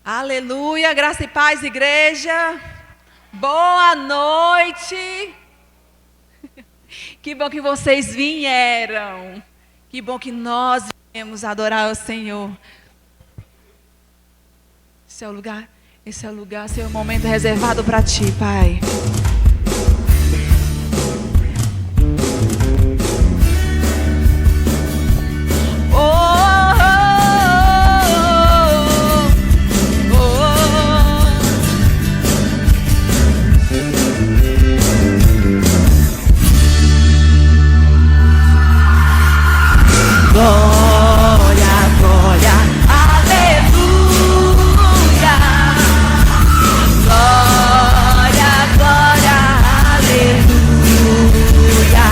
Aleluia, graça e paz, igreja. Boa noite. Que bom que vocês vieram. Que bom que nós viemos adorar o Senhor. Esse é o lugar, esse é o momento reservado para ti, Pai. Glória, glória, aleluia. Glória, glória, aleluia.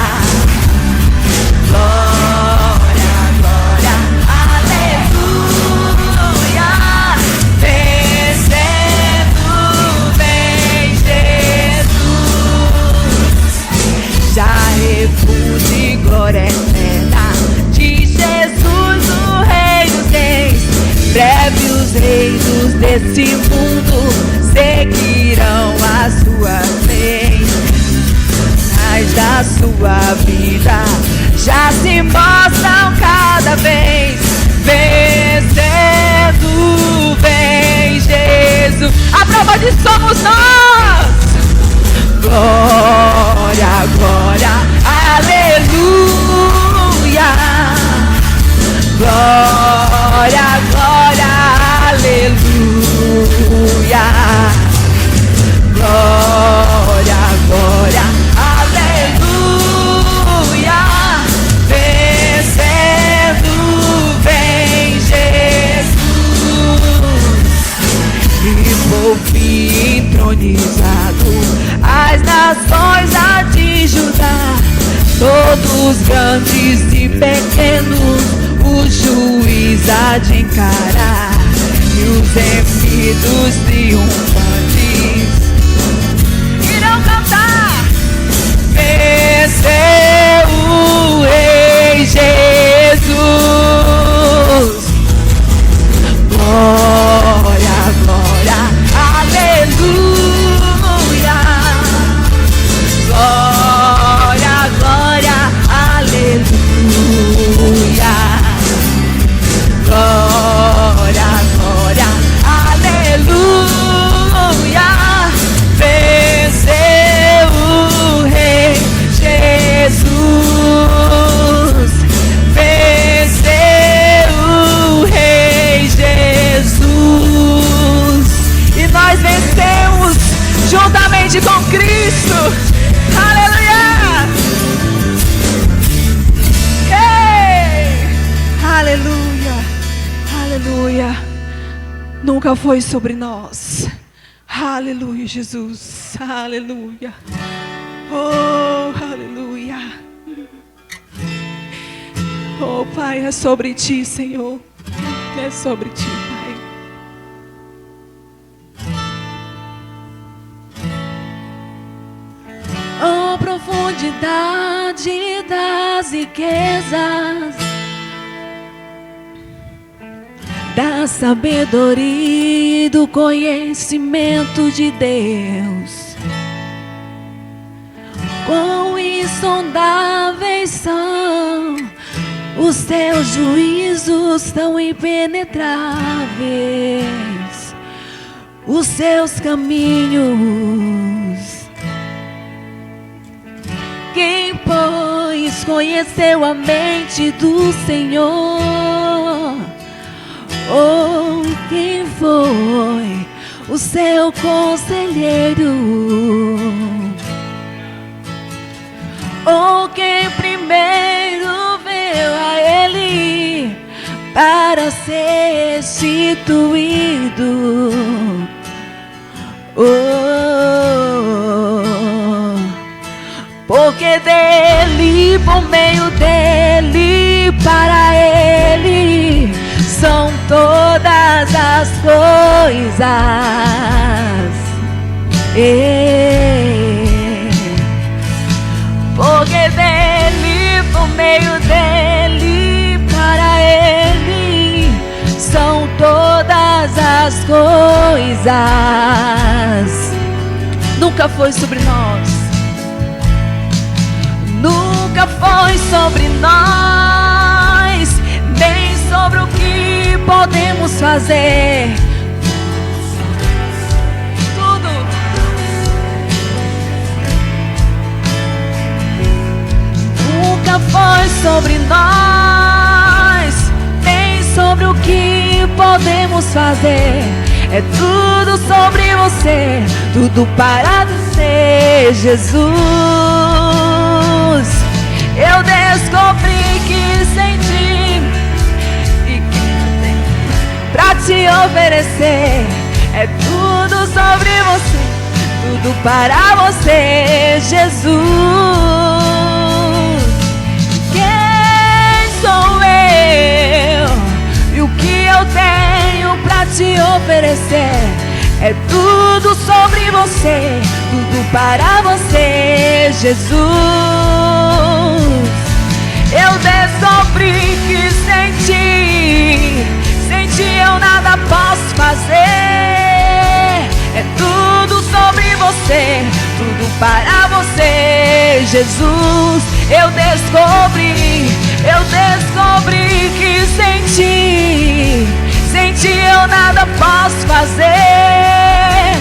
Glória, glória, aleluia. Vencendo vem Jesus. Já refúgio e glória eterna. Jesus, o Rei dos Reis, breve os reinos desse mundo seguirão as suas leis. Mas da sua vida já se mostram cada vez, vencendo vem Jesus. A prova de somos nós. Glória, glória, aleluia. Glória, glória, aleluia. Glória, glória, aleluia. Vencendo vem Jesus. E por fim entronizado, as nações há de julgar, todos grandes e pequenos, o juiz há de encarar, e os remidos triunfantes irão cantar. Venceu o Rei Jesus. Glória, glória, aleluia. Glória, glória, aleluia. Glória, glória, aleluia. Venceu o Rei Jesus. Venceu o Rei Jesus. E nós vencemos juntamente com Cristo. Aleluia. Hey! Aleluia. Aleluia. Nunca foi sobre nós. Aleluia, Jesus. Aleluia. Oh, aleluia. Oh, Pai, é sobre ti, Senhor. É sobre ti, Pai. Oh, profundidade das riquezas, da sabedoria e do conhecimento de Deus. Quão insondáveis são os teus juízos, tão impenetráveis os seus caminhos. Quem, pois, conheceu a mente do Senhor? Ou quem foi o seu conselheiro? Ou quem primeiro veio a ele para ser restituído? Porque dele, por meio dele, para ele são todas as coisas. Porque dele, por meio dele, para ele são todas as coisas. Nunca foi sobre nós. Nunca foi sobre nós, nem sobre o que podemos fazer. Tudo. Nunca foi sobre nós, nem sobre o que podemos fazer. É tudo sobre você, tudo para você, Jesus. Eu descobri que senti e que tenho pra te oferecer. É tudo sobre você, tudo para você, Jesus. Quem sou eu e o que eu tenho pra te oferecer? É tudo sobre você, tudo para você, Jesus. Eu descobri que sem ti eu nada posso fazer. É tudo sobre você, tudo para você, Jesus. Eu descobri que sem ti eu nada posso fazer. É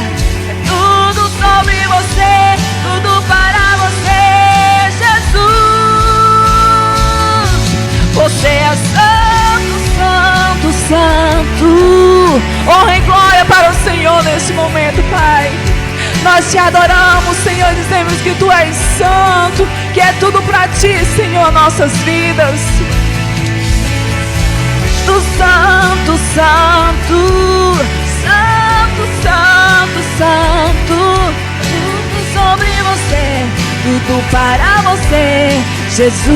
tudo sobre você, tudo para você, Jesus. Você é santo, santo, santo. Honra e glória para o Senhor neste momento, Pai. Nós te adoramos, Senhor, dizemos que Tu és santo, que é tudo para Ti, Senhor, nossas vidas. Do santo, santo, santo, santo, santo. Tudo sobre você, tudo para você, Jesus.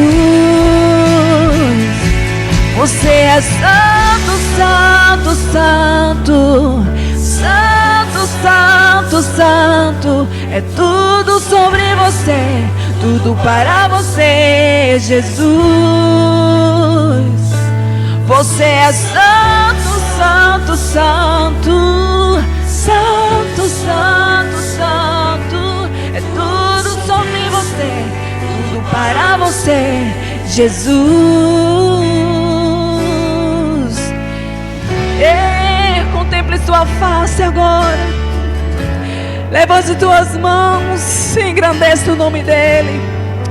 Você é santo, santo, santo, santo, santo, santo. É tudo sobre você, tudo para você, Jesus. Você é santo, santo, santo, santo, santo, santo. É tudo sobre você, tudo para você, Jesus. Contemple sua face agora. Levante tuas mãos, engrandeça o nome dEle.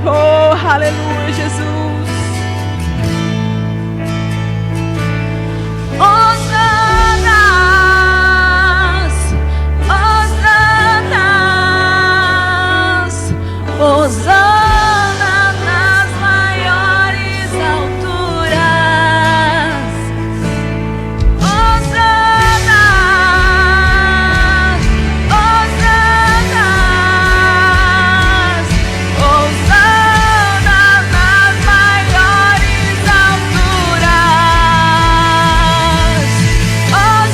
Oh, aleluia, Jesus. Hosana nas maiores alturas. Hosana, Hosana, Hosana nas maiores alturas. Hosana, Hosana.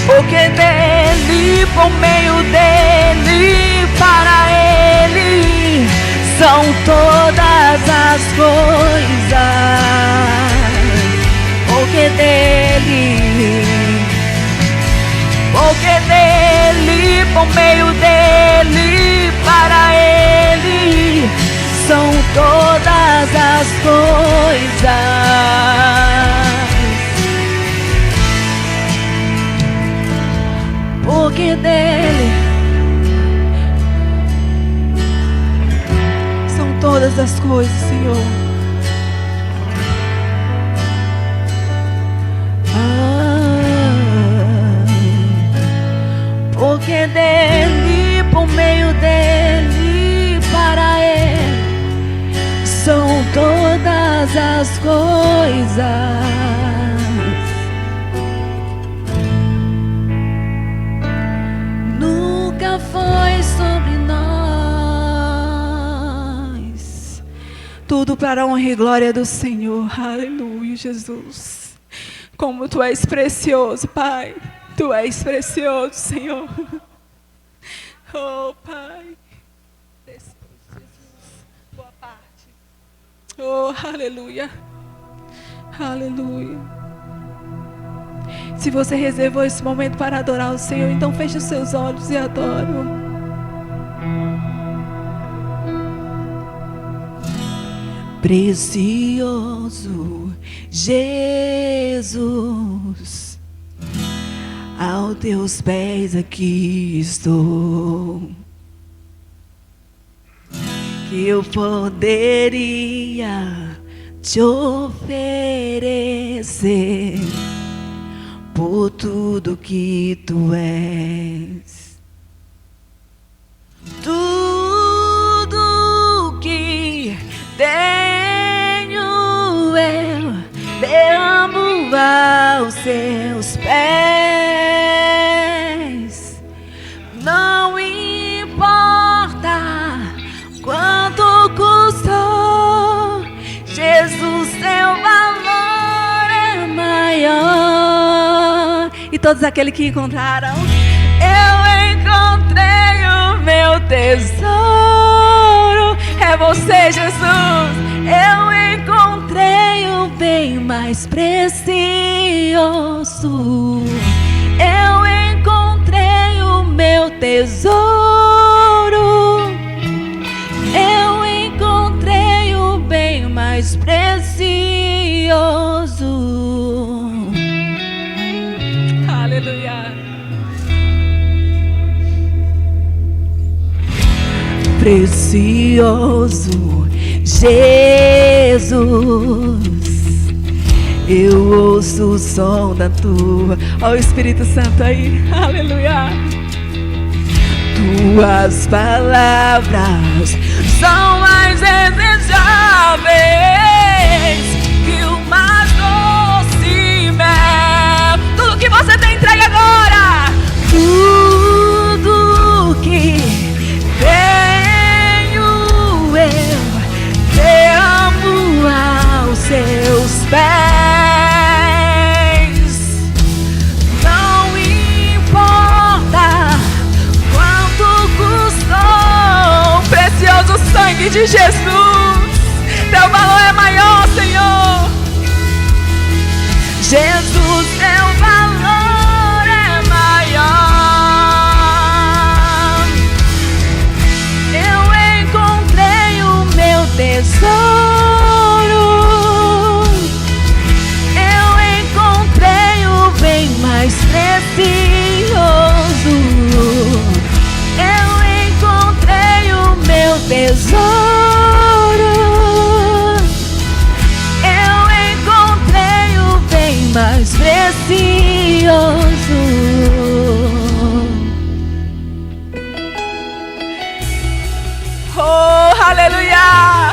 Porque dele, por meio dele, para ele são todas as coisas. Porque dele, por meio dele, para ele são todas as coisas. Porque dele são todas as coisas, Senhor. Porque dele, por meio dele, para ele são todas as coisas. tudo para a honra e glória do Senhor. Aleluia, Jesus. Como Tu és precioso, Pai. Tu és precioso, Senhor. Oh, Pai. Precioso, Jesus. Boa parte. Oh, aleluia. Aleluia. Se você reservou esse momento para adorar o Senhor, então feche os seus olhos e adore. Precioso Jesus, aos Teus pés aqui estou. Que eu poderia Te oferecer por tudo que Tu és. Tudo que tenho eu derramo aos Seus pés. Não importa quanto custou, Jesus, Seu valor é maior. E todos aqueles que encontraram, eu encontrei o meu tesouro. É você, Jesus. Eu encontrei o bem mais precioso. Eu encontrei o meu tesouro. Eu encontrei o bem mais precioso. Aleluia. Precioso Jesus, eu ouço o som da Tua. Ó, o Espírito Santo aí. Aleluia. Tuas palavras são mais desejáveis que o mais doce mel. Tudo que você tem, entregue agora. Tudo que tenho eu derramo aos Seus pés. Não importa quanto custou, precioso sangue de Jesus. Teu valor é maior, Senhor. Jesus, Teu valor é maior. Eu encontrei o meu tesouro. Eu encontrei o bem mais precioso. Eu encontrei o meu tesouro. Eu encontrei o bem mais precioso. Oh, aleluia!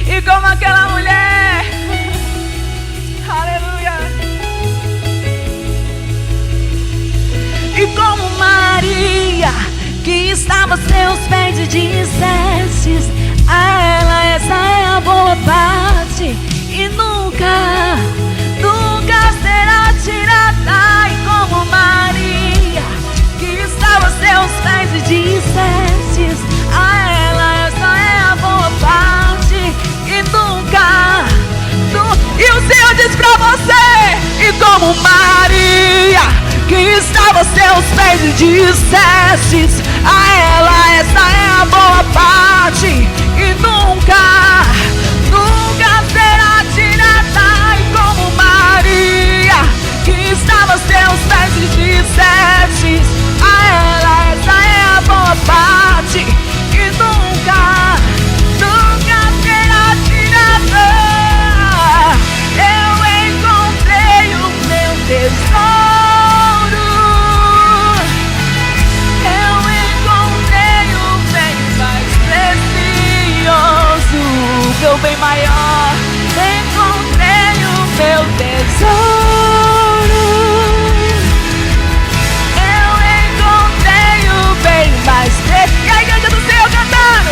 E como aquela mulher, aleluia! E como Maria, que estava aos Teus pés e dissestes a ela: essa é a boa parte e nunca, nunca será tirada. E como Maria, que estava aos Teus pés e dissestes a ela: essa é a boa parte e nunca, e o Senhor diz pra você: e como Maria, que estava aos Teus pés e dissestes a ela: essa é a boa parte e nunca, nunca será tirada. E como Maria, que estava aos Teus pés e dissestes a ela: essa é a boa parte e nunca, nunca será tirada. Eu encontrei o meu tesouro. Eu encontrei o bem mais precioso, meu bem maior. Encontrei o meu tesouro. Eu encontrei o bem mais precioso. E a igreja do Senhor cantando.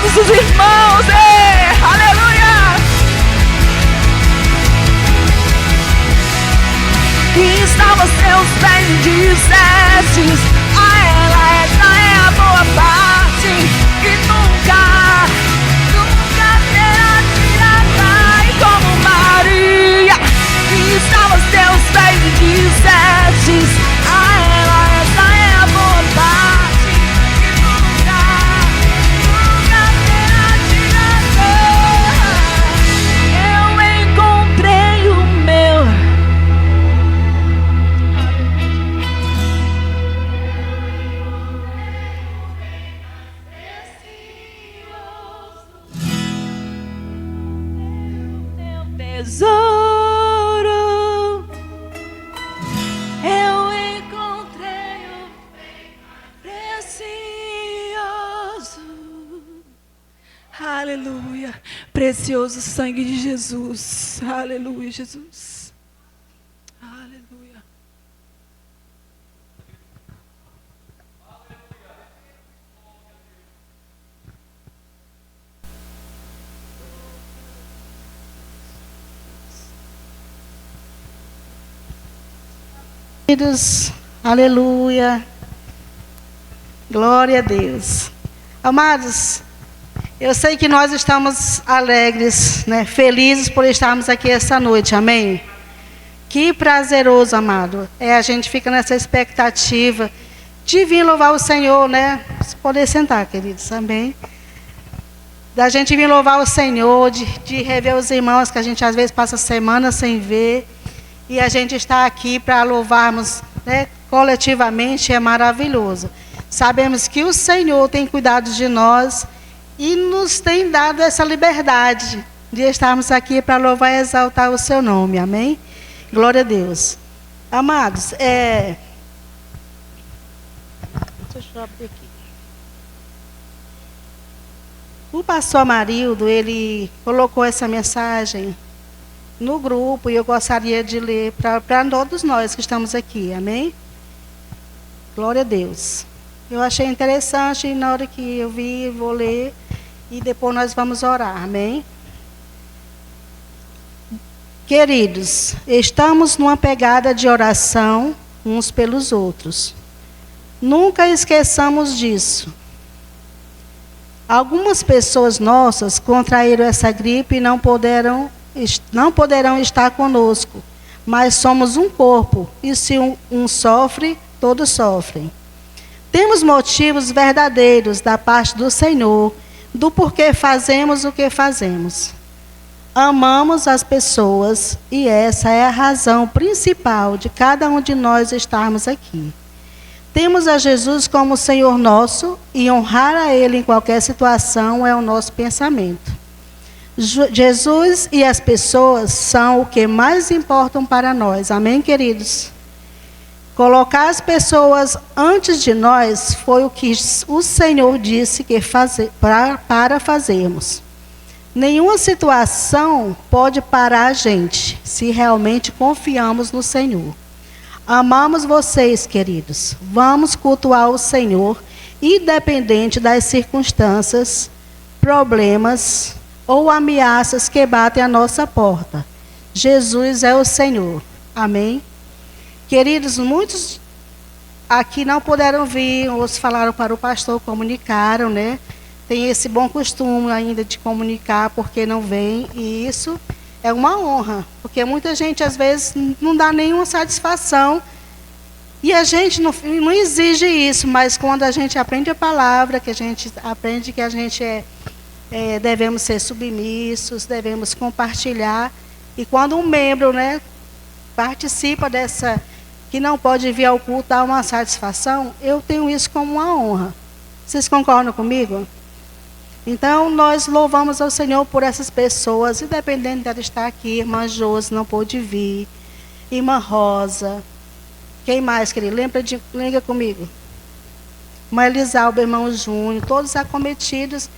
todos os irmãos. Aleluia! E estava aos seus pés e dissestes: a ela esta é a boa parte, e nunca será tirada. E como Maria, e estava aos seus pés e dissestes: a ela esta é a boa parte, e nunca será tirada. Eu encontrei o meu. Tesouro, eu encontrei o precioso, aleluia, precioso sangue de Jesus, aleluia, Jesus, aleluia. Queridos, aleluia, glória a Deus. Amados, eu sei que nós estamos alegres, né, felizes por estarmos aqui essa noite, amém? Que prazeroso, amado, a gente fica nessa expectativa de vir louvar o Senhor, né? Poder sentar, queridos, amém? Da gente vir louvar o Senhor, de rever os irmãos que a gente às vezes passa semanas sem ver. E a gente está aqui para louvarmos, né, coletivamente, é maravilhoso. Sabemos que o Senhor tem cuidado de nós e nos tem dado essa liberdade de estarmos aqui para louvar e exaltar o seu nome, amém? Glória a Deus. Amados, deixa eu abrir aqui. O pastor Amarildo, ele colocou essa mensagem no grupo, e eu gostaria de ler para todos nós que estamos aqui, amém? Glória a Deus. Eu achei interessante, e na hora que eu vi, vou ler, e depois nós vamos orar, amém? Queridos, estamos numa pegada de oração uns pelos outros. Nunca esqueçamos disso. Algumas pessoas nossas contraíram essa gripe e não poderão estar conosco, mas somos um corpo, e se um sofre, todos sofrem. Temos motivos verdadeiros da parte do Senhor, do porquê fazemos o que fazemos. Amamos as pessoas, e essa é a razão principal de cada um de nós estarmos aqui. Temos a Jesus como Senhor nosso, e honrar a Ele em qualquer situação é o nosso pensamento. Jesus e as pessoas são o que mais importam para nós. Amém, queridos? Colocar as pessoas antes de nós foi o que o Senhor disse que para fazermos. Nenhuma situação pode parar a gente, se realmente confiamos no Senhor. Amamos vocês, queridos. Vamos cultuar o Senhor, independente das circunstâncias, problemas ou ameaças que batem à nossa porta. Jesus é o Senhor. Amém? Queridos, muitos aqui não puderam vir, outros falaram para o pastor, comunicaram, né? Tem esse bom costume ainda de comunicar porque não vem, e isso é uma honra, porque muita gente às vezes não dá nenhuma satisfação, e a gente não exige isso, mas quando a gente aprende a palavra, que a gente aprende que a gente devemos ser submissos, devemos compartilhar. E quando um membro, né, participa dessa, que não pode vir ao culto, dar uma satisfação, eu tenho isso como uma honra. Vocês concordam comigo? Então, nós louvamos ao Senhor por essas pessoas, independente dela estar aqui. Irmã Josi não pôde vir, irmã Rosa, quem mais, querido? Lembra comigo. Irmã Elisalba, irmão Júnior, todos acometidos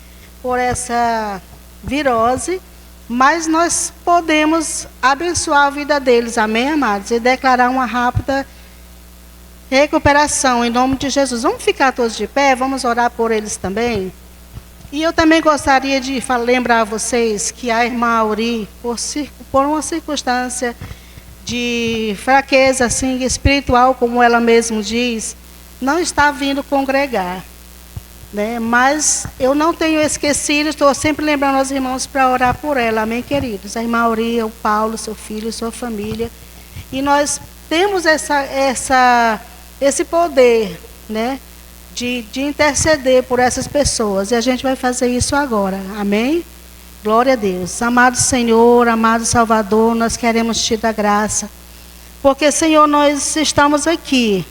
por essa virose, mas nós podemos abençoar a vida deles, amém, amados? E declarar uma rápida recuperação, em nome de Jesus. Vamos ficar todos de pé, vamos orar por eles também? E eu também gostaria de lembrar a vocês que a irmã Auri, por uma circunstância de fraqueza assim, espiritual, como ela mesma diz, não está vindo congregar. Né? Mas eu não tenho esquecido, estou sempre lembrando aos irmãos para orar por ela, amém, queridos? A irmã Auria, o Paulo, seu filho, sua família. E nós temos esse poder, né, de interceder por essas pessoas. E a gente vai fazer isso agora, amém? Glória a Deus. Amado Senhor, amado Salvador, nós queremos te dar graça. Porque, Senhor, nós estamos aqui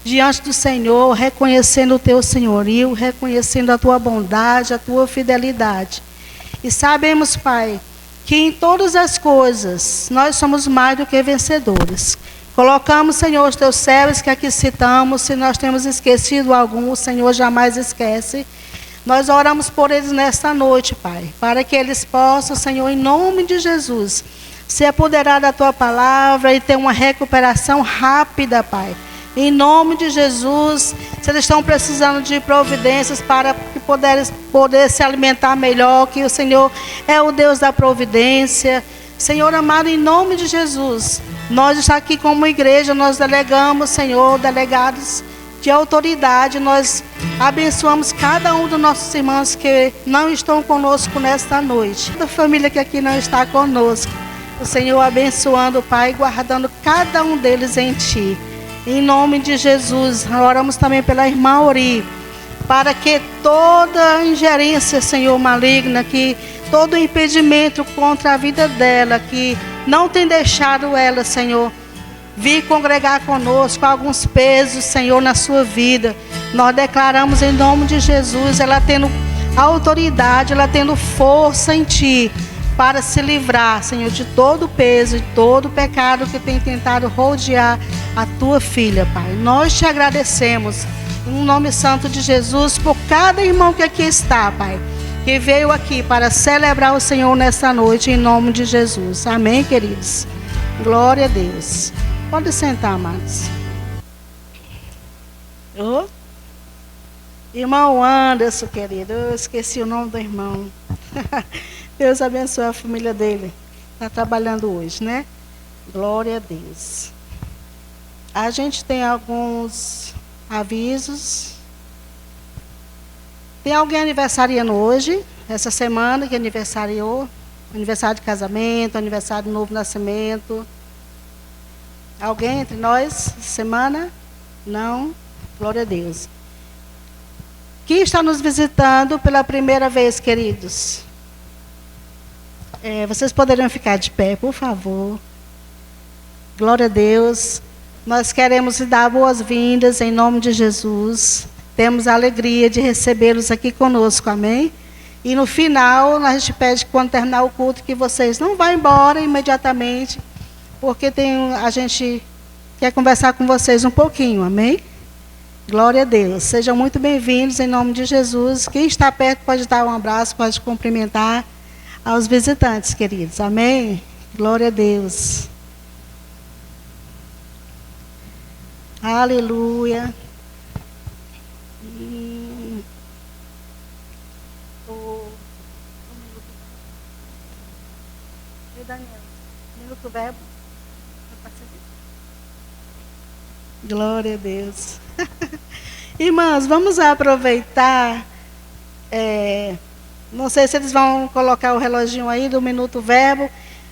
diante do Senhor, reconhecendo o teu senhorio, reconhecendo a tua bondade, a tua fidelidade. E sabemos, Pai, que em todas as coisas nós somos mais do que vencedores. Colocamos, Senhor, os teus servos que aqui citamos. Se nós temos esquecido algum, o Senhor jamais esquece. Nós oramos por eles nesta noite, Pai, para que eles possam, Senhor, em nome de Jesus, se apoderar da tua palavra e ter uma recuperação rápida, Pai. Em nome de Jesus, se eles estão precisando de providências para que poder se alimentar melhor, que o Senhor é o Deus da providência. Senhor amado, em nome de Jesus, nós estamos aqui como igreja, nós delegamos, Senhor, delegados de autoridade, nós abençoamos cada um dos nossos irmãos que não estão conosco nesta noite. Toda família que aqui não está conosco, o Senhor abençoando, Pai, guardando cada um deles em Ti. Em nome de Jesus, oramos também pela irmã Auri, para que toda ingerência, Senhor, maligna, que todo impedimento contra a vida dela, que não tem deixado ela, Senhor, vir congregar conosco, alguns pesos, Senhor, na sua vida, nós declaramos em nome de Jesus, ela tendo autoridade, ela tendo força em Ti, para se livrar, Senhor, de todo o peso, de todo o pecado que tem tentado rodear a Tua filha, Pai. Nós Te agradecemos, em nome santo de Jesus, por cada irmão que aqui está, Pai, que veio aqui para celebrar o Senhor nesta noite, em nome de Jesus. Amém, queridos? Glória a Deus. Pode sentar, amados. Irmão Anderson, querido, eu esqueci o nome do irmão. Deus abençoe a família dele. Está trabalhando hoje, né? Glória a Deus. A gente tem alguns avisos. Tem alguém aniversariando hoje, essa semana, que aniversariou? Aniversário de casamento, aniversário de novo nascimento. Alguém entre nós, semana? Não? Glória a Deus. Quem está nos visitando pela primeira vez, queridos? Vocês poderiam ficar de pé, por favor. Glória a Deus. Nós queremos lhe dar boas-vindas em nome de Jesus. Temos a alegria de recebê-los aqui conosco, amém? E no final, a gente pede que quando terminar o culto, que vocês não vão embora imediatamente, porque a gente quer conversar com vocês um pouquinho, amém? Glória a Deus. Sejam muito bem-vindos em nome de Jesus. Quem está perto pode dar um abraço, pode cumprimentar aos visitantes, queridos. Amém? Glória a Deus. Aleluia. Daniel, minuto verbo. Glória a Deus. Irmãos, vamos aproveitar. Não sei se eles vão colocar o reloginho aí do minuto verbo.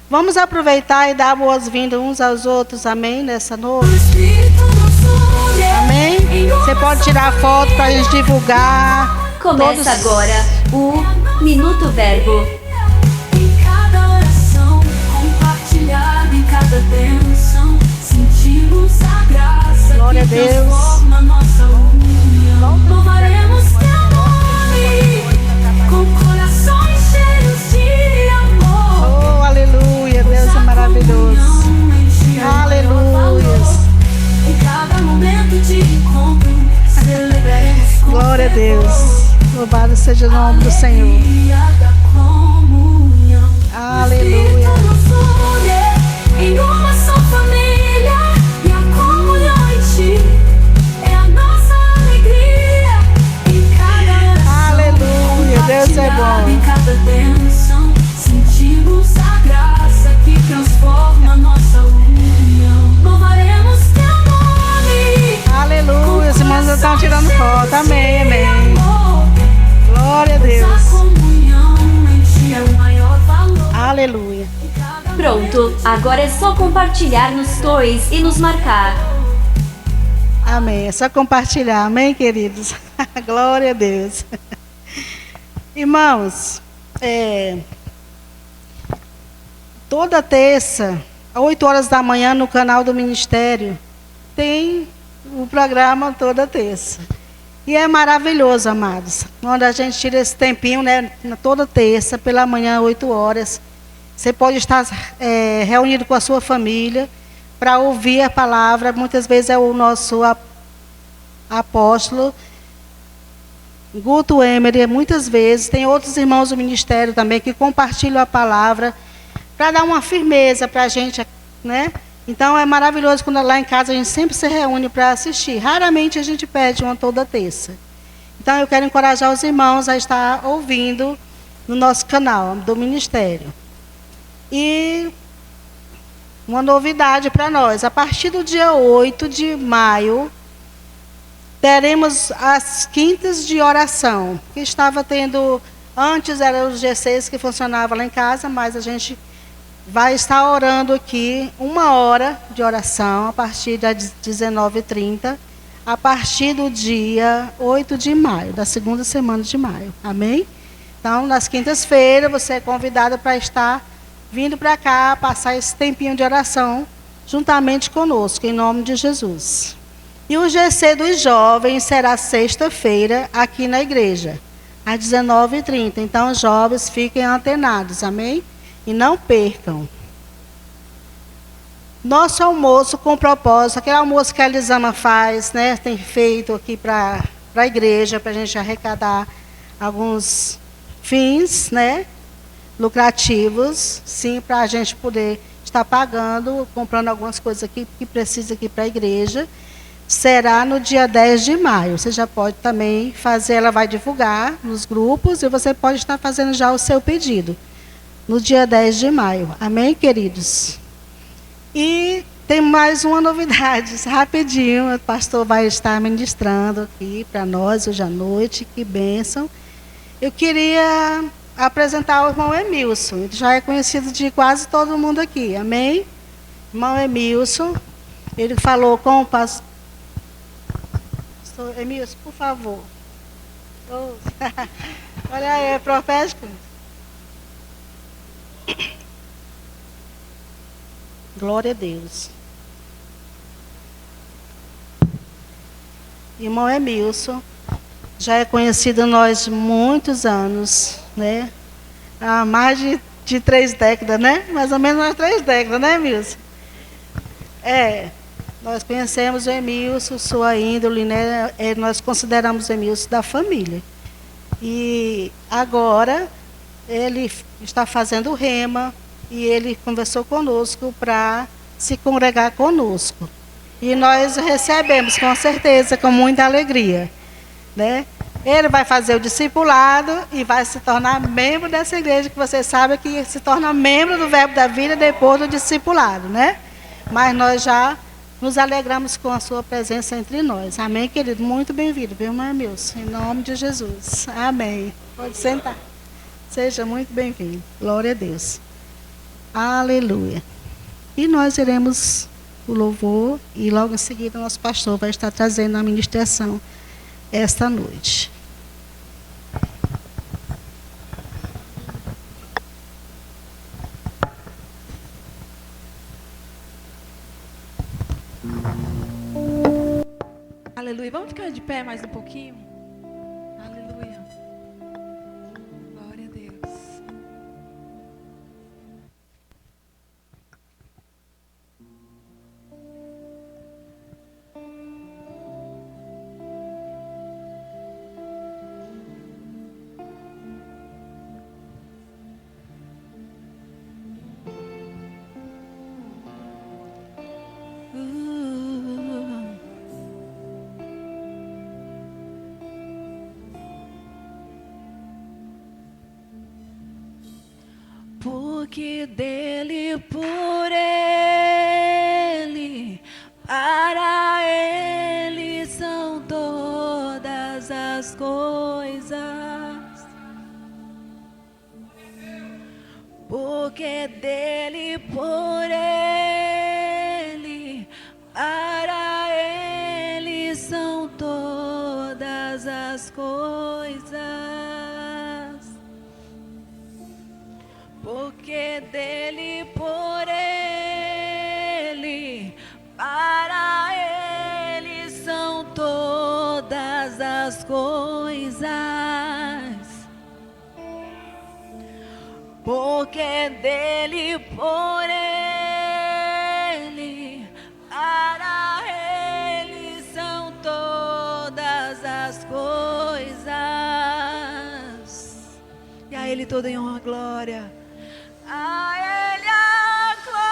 Vamos aproveitar e dar boas-vindas uns aos outros, amém, nessa noite. Amém? Você pode tirar foto para a gente divulgar. Começa agora o Minuto Verbo. Em cada oração, compartilhada em cada bênção, sentimos a graça. Glória a que Deus. transforma nossa união. Louvaremos teu nome com corações cheios de amor. Oh, aleluia, Deus é maravilhoso. Aleluia. Em cada momento de encontro, celebraremos com Glória a Deus. Louvado seja o nome do Senhor. Aleluia. Em uma só família, e a comunhão em Ti é a nossa alegria. Em cada oração, Aleluia. Deus Aleluia. Pronto, agora é só compartilhar nos stories e nos marcar. Amém. É só compartilhar. Amém, queridos? Glória a Deus. Irmãos, toda terça, às 8 horas da manhã, no canal do Ministério, tem o programa toda terça. E é maravilhoso, amados. Quando a gente tira esse tempinho, né, toda terça, pela manhã, 8 horas, você pode estar reunido com a sua família para ouvir a palavra. Muitas vezes é o nosso apóstolo Guto Emery, muitas vezes. Tem outros irmãos do ministério também que compartilham a palavra para dar uma firmeza para a gente, né? Então é maravilhoso quando lá em casa a gente sempre se reúne para assistir. Raramente a gente pede uma toda terça. Então eu quero encorajar os irmãos a estar ouvindo no nosso canal do ministério. E uma novidade para nós, a partir do dia 8 de maio, teremos as quintas de oração, que estava tendo, antes eram os G6 que funcionavam lá em casa, mas a gente vai estar orando aqui 1 hora de oração, a partir das 19h30, a partir do dia 8 de maio, da segunda semana de maio. Amém? Então, nas quintas-feiras, você é convidado para estar vindo para cá, passar esse tempinho de oração, juntamente conosco, em nome de Jesus. E o GC dos jovens será sexta-feira, aqui na igreja, às 19h30. Então, os jovens fiquem antenados, amém? E não percam. Nosso almoço com propósito, aquele almoço que a Elisama faz, né? Tem feito aqui para a igreja, para a gente arrecadar alguns fins, né? Lucrativos, sim, para a gente poder estar pagando, comprando algumas coisas aqui que precisa aqui para a igreja. Será no dia 10 de maio. Você já pode também fazer, ela vai divulgar nos grupos e você pode estar fazendo já o seu pedido. No dia 10 de maio. Amém, queridos? E tem mais uma novidade, rapidinho. O pastor vai estar ministrando aqui para nós hoje à noite. Que bênção. Eu queria apresentar o irmão Emilson. Ele já é conhecido de quase todo mundo aqui. Amém? Irmão Emilson. Ele falou com o pastor. Pastor Emilson, por favor. Olha aí, é profético. Glória a Deus. Irmão Emilson, já é conhecido nós muitos anos, né? Há mais de 3 décadas, né? Mais ou menos umas 3 décadas, né, Emilson? Nós conhecemos o Emilson, sua índole, né? Nós consideramos o Emilson da família. E agora ele está fazendo o rema e ele conversou conosco para se congregar conosco. E nós recebemos, com certeza, com muita alegria, né? Ele vai fazer o discipulado e vai se tornar membro dessa igreja, que você sabe que se torna membro do Verbo da Vida depois do discipulado, né? Mas nós já nos alegramos com a sua presença entre nós. Amém, querido? Muito bem-vindo, viu, irmão Emilson? Em nome de Jesus. Amém. Pode sentar. Seja muito bem-vindo. Glória a Deus. Aleluia. E nós iremos o louvor e logo em seguida o nosso pastor vai estar trazendo a ministração esta noite. Aleluia. Vamos ficar de pé mais um pouquinho? Aleluia. Glória a Deus. Porque dele, por ele, para ele são todas as coisas. porque dele, por ele, para ele são todas as coisas. Porque dele, por ele, para ele são todas as coisas. Porque dele, por ele, para ele são todas as coisas. E a ele toda em honra e glória. A ele a glória.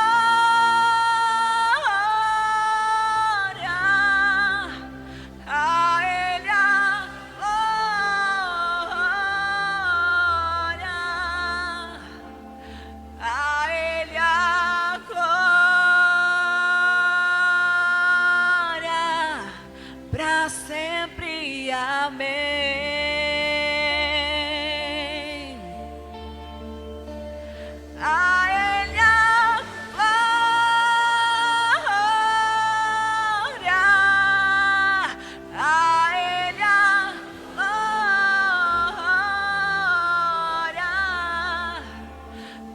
A ele a glória. A ele a glória, pra sempre, amém. A ele a glória, a ele a glória.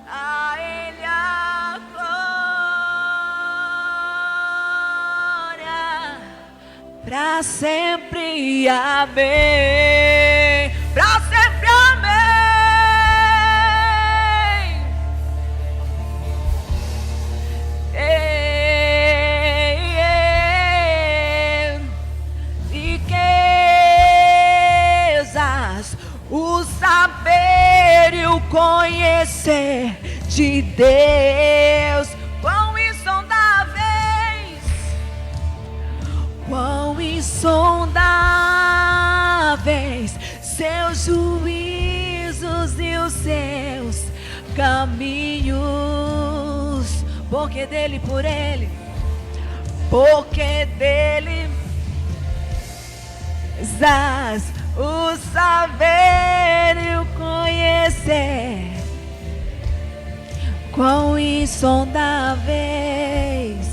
A ele a glória, pra sempre, amém. Pra sempre, amém. Riquezas, o saber e o conhecer de Deus, quão insondáveis seus juízos e os seus caminhos. Porque dele, por ele, porque dele o saber e o conhecer, quão insondáveis,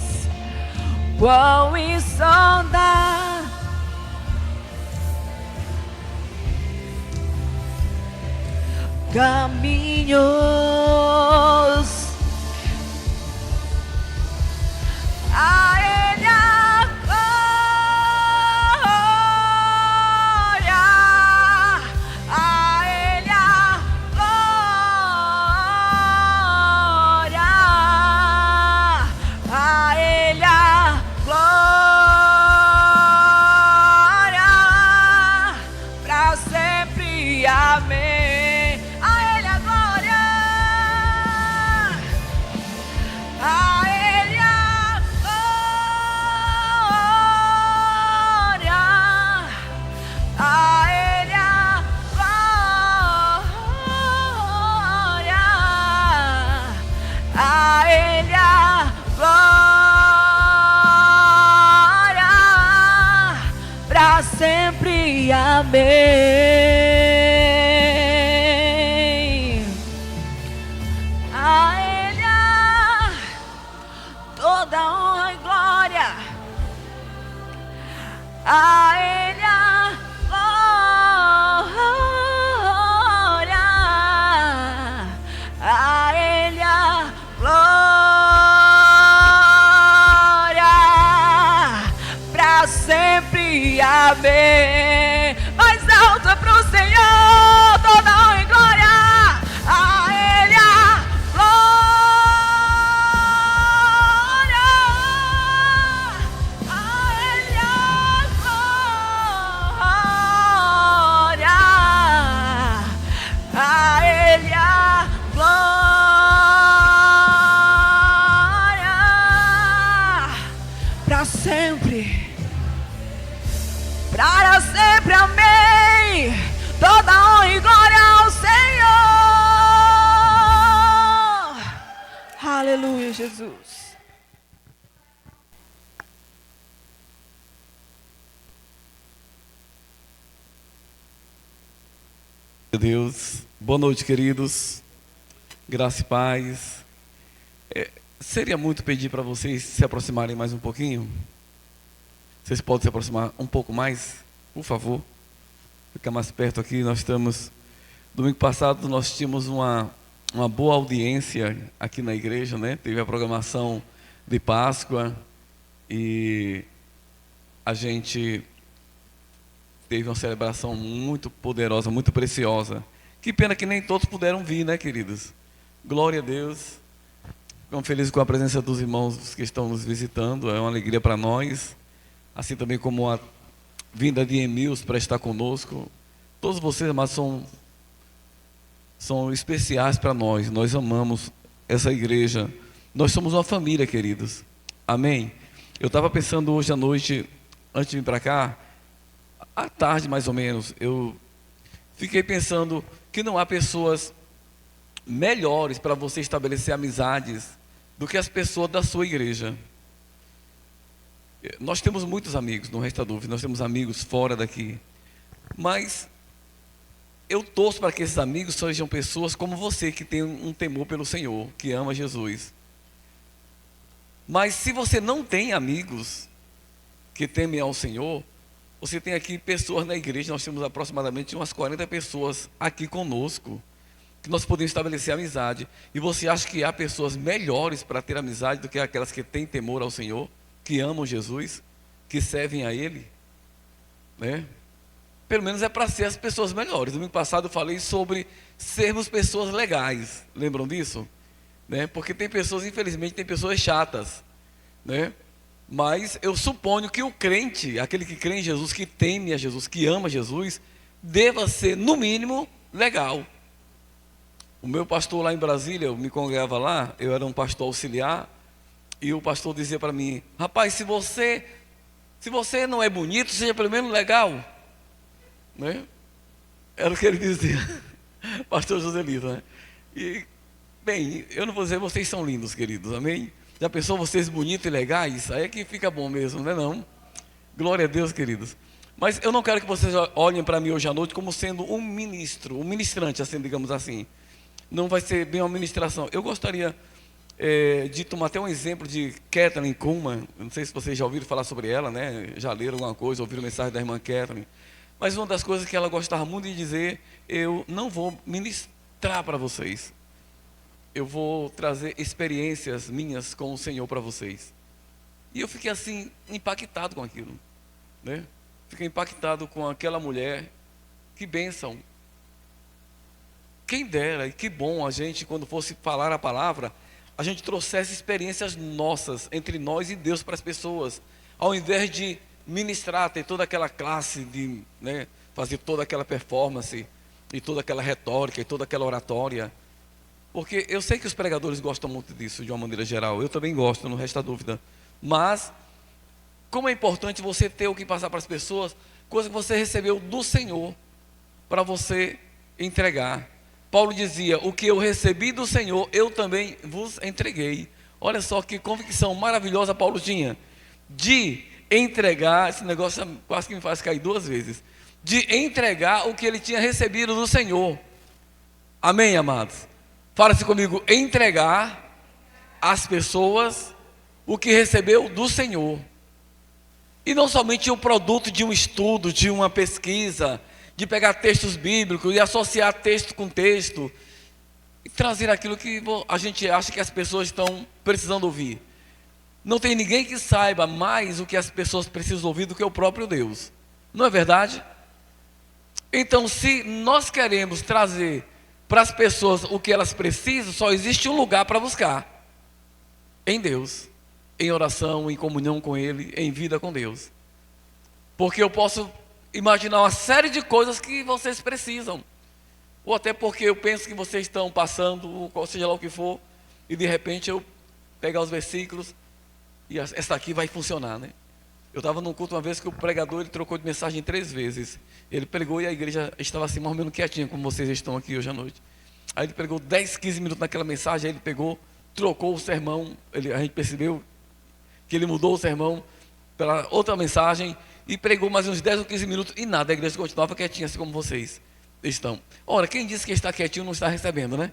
quão insondáveis caminhos. A ele a glória, a ele a glória, a ele a glória, pra sempre, amém. A ele a glória, a ele a glória, a ele a glória, a ele a glória, pra sempre, amém. A ele a toda honra e glória, a ele a glória, a ele a glória, pra sempre, amém. Mais alto pro Senhor, toda honra e glória, a ele a glória, a ele a glória, a ele a glória, pra sempre, para sempre, amém. Toda honra e glória ao Senhor. Aleluia, Jesus. Deus, boa noite, queridos. Graça e paz. Seria muito pedir para vocês se aproximarem mais um pouquinho? Vocês podem se aproximar um pouco mais, por favor? Ficar mais perto aqui. Nós estamos... Domingo passado nós tínhamos uma boa audiência aqui na igreja, né? Teve a programação de Páscoa e a gente teve uma celebração muito poderosa, muito preciosa. Que pena que nem todos puderam vir, né, queridos? Glória a Deus. Ficamos felizes com a presença dos irmãos que estão nos visitando. É uma alegria para nós. Assim também como a vinda de Emils para estar conosco. Todos vocês, mas são especiais para nós. Nós amamos essa igreja. Nós somos uma família, queridos. Amém? Eu estava pensando hoje à noite, antes de vir para cá, à tarde mais ou menos, eu fiquei pensando que não há pessoas melhores para você estabelecer amizades do que as pessoas da sua igreja. Nós temos muitos amigos, não resta dúvida, nós temos amigos fora daqui, mas eu torço para que esses amigos sejam pessoas como você, que tem um temor pelo Senhor, que ama Jesus. Mas se você não tem amigos que temem ao Senhor, você tem aqui pessoas na igreja, nós temos aproximadamente umas 40 pessoas aqui conosco, que nós podemos estabelecer amizade. E você acha que há pessoas melhores para ter amizade do que aquelas que têm temor ao Senhor, que amam Jesus, que servem a Ele? Né? Pelo menos é para ser as pessoas melhores. Domingo passado eu falei sobre sermos pessoas legais. Lembram disso? Né? Porque tem pessoas, infelizmente, tem pessoas chatas. Né? Mas eu suponho que o crente, aquele que crê em Jesus, que teme a Jesus, que ama Jesus, deva ser, no mínimo, legal. O meu pastor lá em Brasília, eu me congregava lá, eu era um pastor auxiliar, e o pastor dizia para mim: rapaz, se você não é bonito, seja pelo menos legal. Né? Era o que ele dizia, pastor Joselito, né? E, bem, eu não vou dizer vocês são lindos, queridos, amém? Já pensou vocês bonitos e legais? Aí é que fica bom mesmo, não é não? Glória a Deus, queridos. Mas eu não quero que vocês olhem para mim hoje à noite como sendo um ministro, um ministrante, assim, digamos assim. Não vai ser bem uma ministração. Eu gostaria de tomar até um exemplo de Kathleen Kuhlman. Não sei se vocês já ouviram falar sobre ela, né? Já leram alguma coisa, ouviram mensagem da irmã Kathleen. Mas uma das coisas que ela gostava muito de dizer: eu não vou ministrar para vocês, eu vou trazer experiências minhas com o Senhor para vocês. E eu fiquei assim, impactado com aquilo, né? Fiquei impactado com aquela mulher. Que bênção. Quem dera, e que bom a gente, quando fosse falar a palavra, a gente trouxesse experiências nossas, entre nós e Deus, para as pessoas, ao invés de ministrar, ter toda aquela classe, de, né, fazer toda aquela performance, e toda aquela retórica, e toda aquela oratória. Porque eu sei que os pregadores gostam muito disso, de uma maneira geral, eu também gosto, não resta dúvida. Mas, como é importante você ter o que passar para as pessoas, coisa que você recebeu do Senhor, para você entregar. Paulo dizia: o que eu recebi do Senhor, eu também vos entreguei. Olha só que convicção maravilhosa Paulo tinha, de entregar, esse negócio quase que me faz cair duas vezes, de entregar o que ele tinha recebido do Senhor. Amém, amados? Fala-se comigo: entregar às pessoas o que recebeu do Senhor. E não somente o produto de um estudo, de uma pesquisa, de pegar textos bíblicos e associar texto com texto e trazer aquilo que a gente acha que as pessoas estão precisando ouvir. Não tem ninguém que saiba mais o que as pessoas precisam ouvir do que o próprio Deus. Não é verdade? Então, se nós queremos trazer para as pessoas o que elas precisam, só existe um lugar para buscar: em Deus, em oração, em comunhão com Ele, em vida com Deus. Porque eu posso imaginar uma série de coisas que vocês precisam, ou até porque eu penso que vocês estão passando, ou seja lá o que for, e de repente eu pegar os versículos e essa aqui vai funcionar, né? Eu estava num culto uma vez que o pregador, ele trocou de mensagem 3 vezes. Ele pregou e a igreja estava assim, mais ou menos quietinha, como vocês estão aqui hoje à noite. Aí ele pregou 10, 15 minutos naquela mensagem, aí ele pegou, trocou o sermão, a gente percebeu que ele mudou o sermão para outra mensagem, e pregou mais uns 10 ou 15 minutos, e nada, a igreja continuava quietinha, assim como vocês estão. Ora, quem disse que está quietinho não está recebendo, né?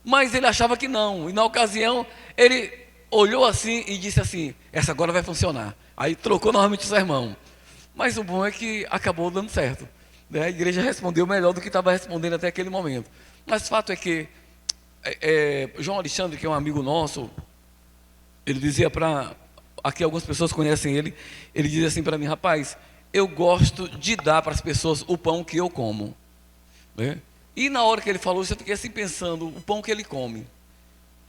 Mas ele achava que não. E na ocasião, ele olhou assim e disse assim: essa agora vai funcionar. Aí trocou novamente o sermão. Mas o bom é que acabou dando certo, né? A igreja respondeu melhor do que estava respondendo até aquele momento. Mas o fato é que João Alexandre, que é um amigo nosso, ele dizia para... Aqui algumas pessoas conhecem ele. Ele dizia assim para mim: rapaz, eu gosto de dar para as pessoas o pão que eu como, né? E na hora que ele falou isso, eu fiquei assim pensando: o pão que ele come.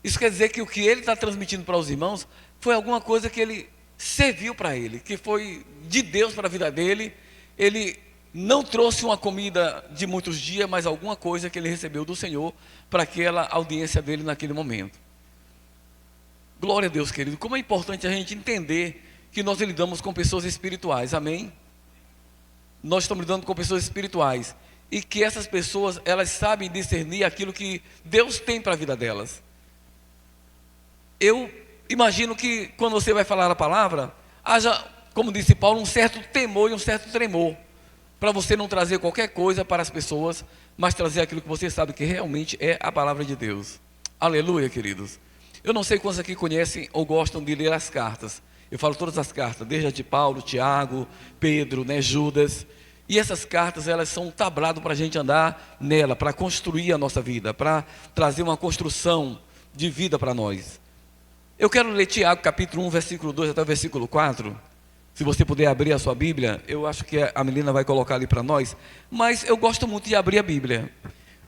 Isso quer dizer que o que ele está transmitindo para os irmãos foi alguma coisa que ele serviu para ele, que foi de Deus para a vida dele. Ele não trouxe uma comida de muitos dias, mas alguma coisa que ele recebeu do Senhor para aquela audiência dele naquele momento. Glória a Deus, querido. Como é importante a gente entender que nós lidamos com pessoas espirituais, amém? Nós estamos lidando com pessoas espirituais e que essas pessoas, elas sabem discernir aquilo que Deus tem para a vida delas. Eu imagino que quando você vai falar a palavra, haja, como disse Paulo, um certo temor e um certo tremor, para você não trazer qualquer coisa para as pessoas, mas trazer aquilo que você sabe que realmente é a palavra de Deus. Aleluia, queridos. Eu não sei quantos aqui conhecem ou gostam de ler as cartas. Eu falo todas as cartas, desde a de Paulo, Tiago, Pedro, né, Judas. E essas cartas, elas são um tablado para a gente andar nela, para construir a nossa vida, para trazer uma construção de vida para nós. Eu quero ler Tiago capítulo 1, versículo 2 até o versículo 4. Se você puder abrir a sua Bíblia, eu acho que a Melina vai colocar ali para nós. Mas eu gosto muito de abrir a Bíblia.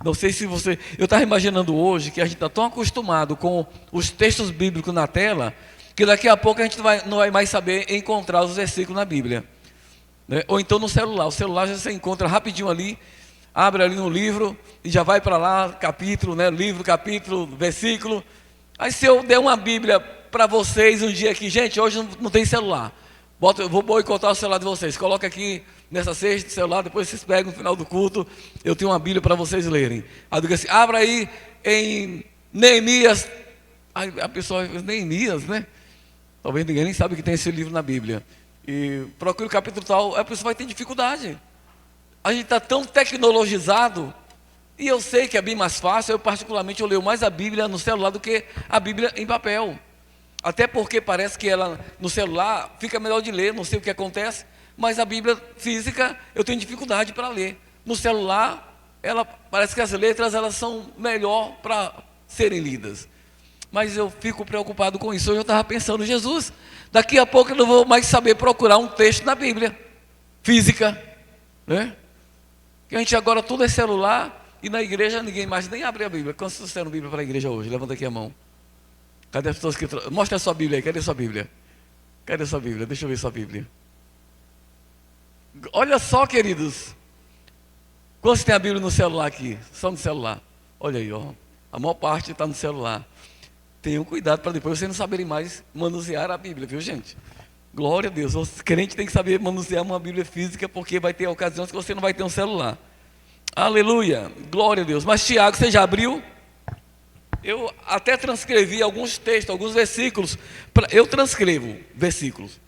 Não sei se você... Eu estava imaginando hoje que a gente está tão acostumado com os textos bíblicos na tela, que daqui a pouco a gente não vai mais saber encontrar os versículos na Bíblia, né? Ou então no celular. O celular já você encontra rapidinho ali, abre ali no livro e já vai para lá, capítulo, né? Livro, capítulo, versículo. Aí se eu der uma Bíblia para vocês um dia aqui, gente, hoje não tem celular. Eu vou boicotar o celular de vocês. Coloca aqui nessa cesta de celular, depois vocês pegam no final do culto. Eu tenho uma Bíblia para vocês lerem. Aí eu digo assim: abra aí em Neemias. Aí a pessoa diz: Neemias, né? Talvez ninguém nem sabe que tem esse livro na Bíblia. E procure o capítulo tal, a pessoa vai ter dificuldade. A gente está tão tecnologizado. E eu sei que é bem mais fácil. Eu particularmente leio mais a Bíblia no celular do que a Bíblia em papel. Até porque parece que ela no celular fica melhor de ler, não sei o que acontece, mas a Bíblia física eu tenho dificuldade para ler. No celular, parece que as letras elas são melhor para serem lidas. Mas eu fico preocupado com isso. Hoje eu estava pensando: Jesus, daqui a pouco eu não vou mais saber procurar um texto na Bíblia física, né? Que a gente agora tudo é celular e na igreja ninguém mais nem abre a Bíblia. Quantos trouxeram Bíblia para a igreja hoje? Levanta aqui a mão. Cadê as pessoas que... Mostra a sua Bíblia aí, cadê a sua Bíblia? Cadê a sua Bíblia? Deixa eu ver a sua Bíblia. Olha só, queridos. Quantos tem a Bíblia no celular aqui? Só no celular. Olha aí, ó. A maior parte está no celular. Tenham cuidado para depois vocês não saberem mais manusear a Bíblia, viu, gente? Glória a Deus. O crente tem que saber manusear uma Bíblia física, porque vai ter ocasiões que você não vai ter um celular. Aleluia. Glória a Deus. Mas Tiago, você já abriu? Eu até transcrevi alguns textos, alguns versículos. Eu transcrevo versículos.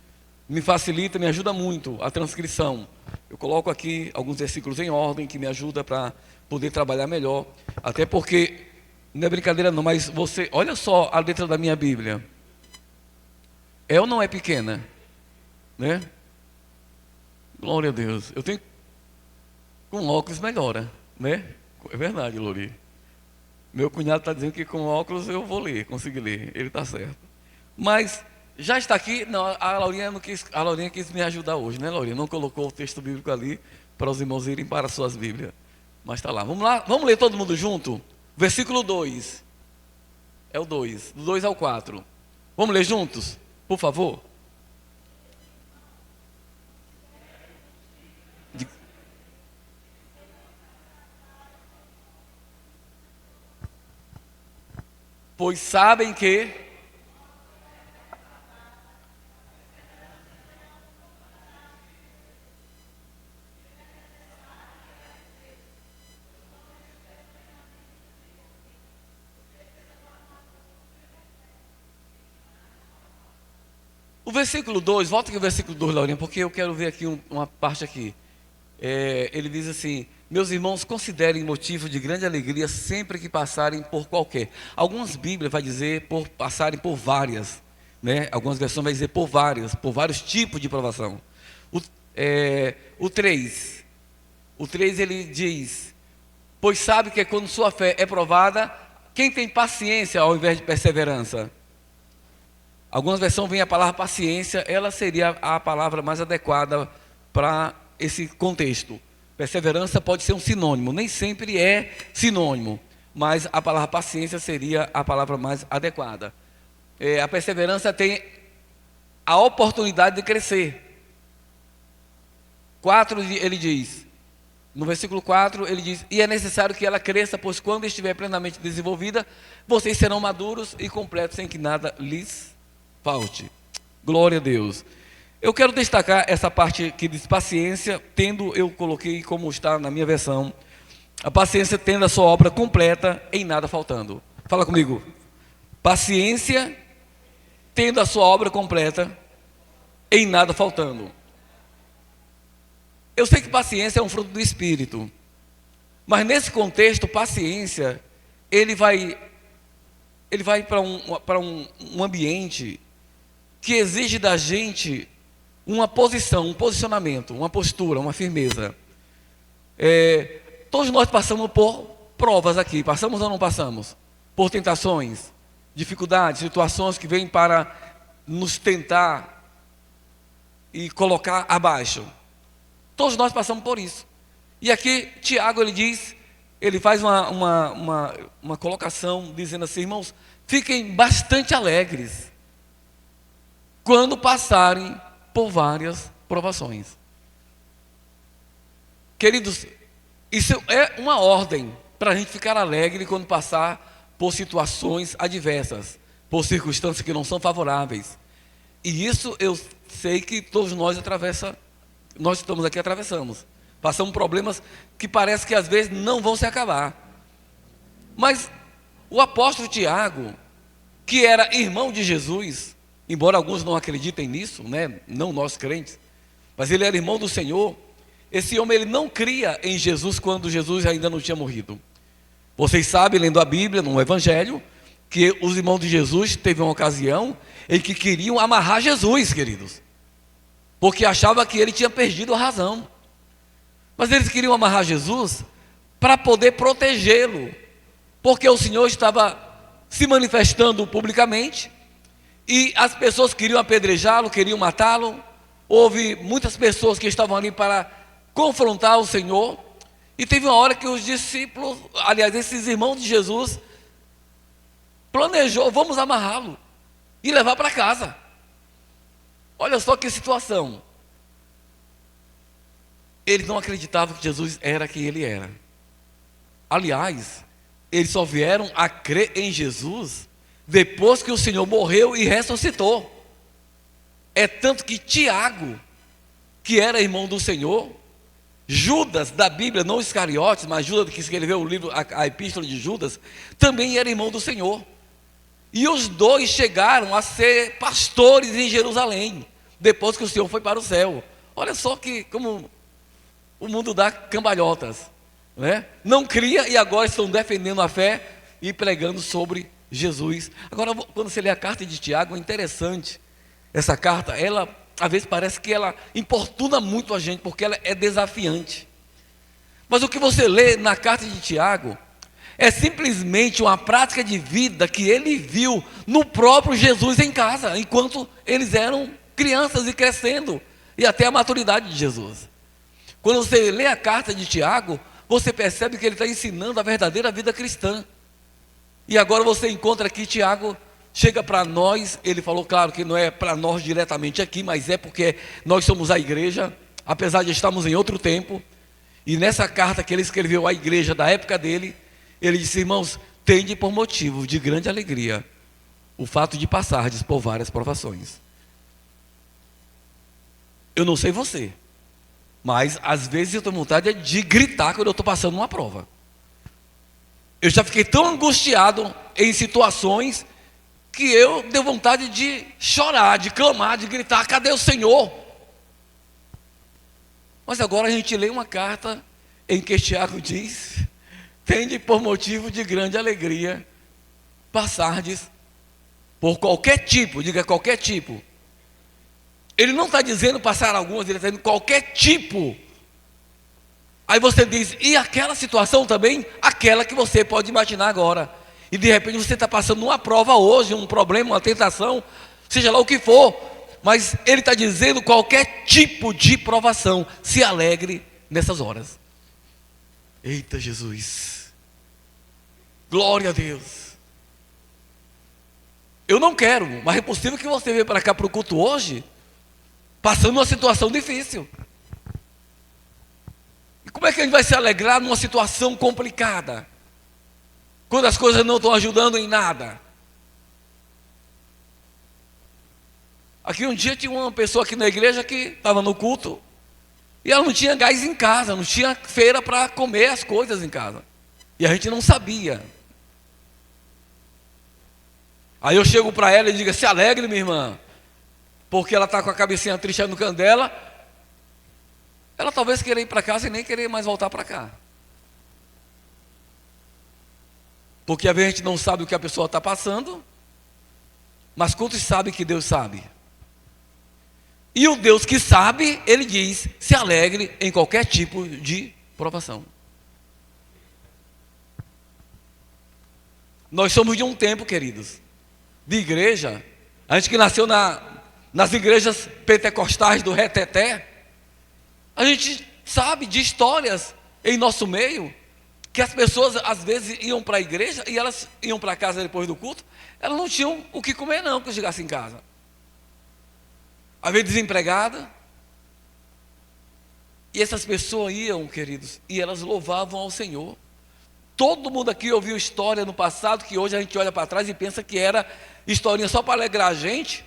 Me facilita, me ajuda muito a transcrição. Eu coloco aqui alguns versículos em ordem, que me ajuda para poder trabalhar melhor. Até porque, não é brincadeira não, mas você... Olha só a letra da minha Bíblia. É ou não é pequena? Né? Glória a Deus. Eu tenho... Com óculos melhora, né? É verdade, Lori. Meu cunhado está dizendo que com óculos eu vou ler, conseguir ler. Ele está certo. Mas já está aqui. Não, a Laurinha quis me ajudar hoje, né, Laurinha? Não colocou o texto bíblico ali para os irmãos irem para as suas Bíblias. Mas está lá. Vamos lá, vamos ler todo mundo junto? Versículo 2. É o 2, do 2 ao 4. Vamos ler juntos, por favor? Pois sabem que o versículo 2, volta aqui o versículo 2, Laurinha, porque eu quero ver aqui uma parte aqui. Ele diz assim: Meus irmãos, considerem motivo de grande alegria sempre que passarem por qualquer. Algumas Bíblias vai dizer por passarem por várias, né? Algumas versões vai dizer por vários tipos de provação. O 3 ele diz: pois sabe que quando sua fé é provada, quem tem paciência ao invés de perseverança? Algumas versões vem a palavra paciência, ela seria a palavra mais adequada para esse contexto. Perseverança pode ser um sinônimo, nem sempre é sinônimo, mas a palavra paciência seria a palavra mais adequada. A perseverança tem a oportunidade de crescer. 4, ele diz, no versículo 4, ele diz: e é necessário que ela cresça, pois quando estiver plenamente desenvolvida, vocês serão maduros e completos, sem que nada lhes falte. Glória a Deus. Eu quero destacar essa parte que diz paciência, eu coloquei como está na minha versão, a paciência tendo a sua obra completa, em nada faltando. Fala comigo. Paciência tendo a sua obra completa, em nada faltando. Eu sei que paciência é um fruto do Espírito, mas nesse contexto, paciência, ele vai para um ambiente que exige da gente uma posição, um posicionamento, uma postura, uma firmeza. Todos nós passamos por provas aqui, passamos ou não passamos? Por tentações, dificuldades, situações que vêm para nos tentar e colocar abaixo. Todos nós passamos por isso. E aqui Tiago, ele faz uma colocação dizendo assim: irmãos, fiquem bastante alegres quando passarem por várias provações. Queridos, isso é uma ordem para a gente ficar alegre quando passar por situações adversas, por circunstâncias que não são favoráveis. E isso eu sei que todos nós estamos aqui atravessamos. Passamos problemas que parece que às vezes não vão se acabar. Mas o apóstolo Tiago, que era irmão de Jesus, embora alguns não acreditem nisso, né? Não nós crentes, mas ele era irmão do Senhor. Esse homem, ele não cria em Jesus quando Jesus ainda não tinha morrido. Vocês sabem, lendo a Bíblia, no Evangelho, que os irmãos de Jesus teve uma ocasião em que queriam amarrar Jesus, queridos, porque achavam que ele tinha perdido a razão. Mas eles queriam amarrar Jesus para poder protegê-lo, porque o Senhor estava se manifestando publicamente, e as pessoas queriam apedrejá-lo, queriam matá-lo. Houve muitas pessoas que estavam ali para confrontar o Senhor. E teve uma hora que os discípulos, aliás, esses irmãos de Jesus, planejou: vamos amarrá-lo e levar para casa. Olha só que situação. Eles não acreditavam que Jesus era quem ele era. Aliás, eles só vieram a crer em Jesus depois que o Senhor morreu e ressuscitou. É tanto que Tiago, que era irmão do Senhor, Judas da Bíblia, não Iscariotes, mas Judas que escreveu o livro, a epístola de Judas, também era irmão do Senhor. E os dois chegaram a ser pastores em Jerusalém, depois que o Senhor foi para o céu. Olha só como o mundo dá cambalhotas, né? Não cria e agora estão defendendo a fé e pregando sobre Jesus. Agora, quando você lê a carta de Tiago, é interessante. Essa carta, ela, às vezes parece que ela importuna muito a gente, porque ela é desafiante. Mas o que você lê na carta de Tiago é simplesmente uma prática de vida que ele viu no próprio Jesus em casa, enquanto eles eram crianças e crescendo, e até a maturidade de Jesus. Quando você lê a carta de Tiago, você percebe que ele está ensinando a verdadeira vida cristã. E agora você encontra aqui Tiago, chega para nós, ele falou, claro que não é para nós diretamente aqui, mas é porque nós somos a igreja, apesar de estarmos em outro tempo. E nessa carta que ele escreveu à igreja da época dele, ele disse: irmãos, tende por motivo de grande alegria o fato de passardes por várias provações. Eu não sei você, mas às vezes eu tenho vontade de gritar quando eu estou passando uma prova. Eu já fiquei tão angustiado em situações que eu dei vontade de chorar, de clamar, de gritar: cadê o Senhor? Mas agora a gente lê uma carta em que Tiago diz: tende por motivo de grande alegria passardes por qualquer tipo, diga qualquer tipo. Ele não está dizendo passar algumas, ele está dizendo qualquer tipo. Aí você diz, e aquela situação também? Aquela que você pode imaginar agora. E de repente você está passando uma prova hoje, um problema, uma tentação, seja lá o que for. Mas ele está dizendo qualquer tipo de provação. Se alegre nessas horas. Eita Jesus. Glória a Deus. Eu não quero, mas é possível que você venha para cá para o culto hoje, passando uma situação difícil. E como é que a gente vai se alegrar numa situação complicada? Quando as coisas não estão ajudando em nada? Aqui um dia tinha uma pessoa aqui na igreja que estava no culto, e ela não tinha gás em casa, não tinha feira para comer as coisas em casa. E a gente não sabia. Aí eu chego para ela e digo, se alegre, minha irmã, porque ela está com a cabecinha triste no canto dela. Ela talvez queira ir para casa e nem querer mais voltar para cá. Porque às vezes a gente não sabe o que a pessoa está passando, mas quantos sabem que Deus sabe? E o Deus que sabe, Ele diz, se alegre em qualquer tipo de provação. Nós somos de um tempo, queridos, de igreja. A gente que nasceu nas igrejas pentecostais do Reteté, a gente sabe de histórias em nosso meio, que as pessoas às vezes iam para a igreja e elas iam para casa depois do culto, elas não tinham o que comer não, quando chegassem em casa. Às vezes desempregada. E essas pessoas iam, queridos, e elas louvavam ao Senhor. Todo mundo aqui ouviu história no passado, que hoje a gente olha para trás e pensa que era historinha só para alegrar a gente,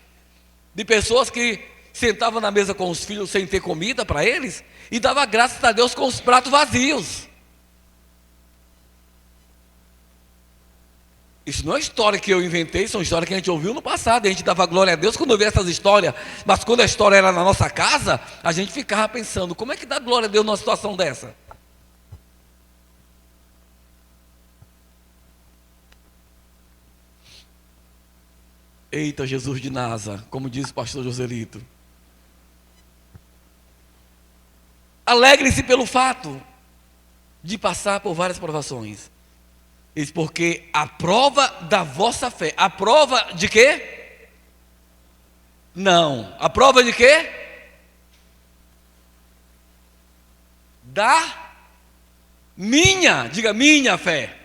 de pessoas que sentavam na mesa com os filhos sem ter comida para eles, e dava graças a Deus com os pratos vazios. Isso não é história que eu inventei, são histórias que a gente ouviu no passado, e a gente dava glória a Deus quando ouvia essas histórias, mas quando a história era na nossa casa, a gente ficava pensando, como é que dá glória a Deus numa situação dessa? Eita Jesus de Nasa, como diz o pastor Joselito. Alegre-se pelo fato de passar por várias provações. Isso porque a prova da vossa fé. A prova de quê? Não. A prova de quê? Da minha, diga minha fé.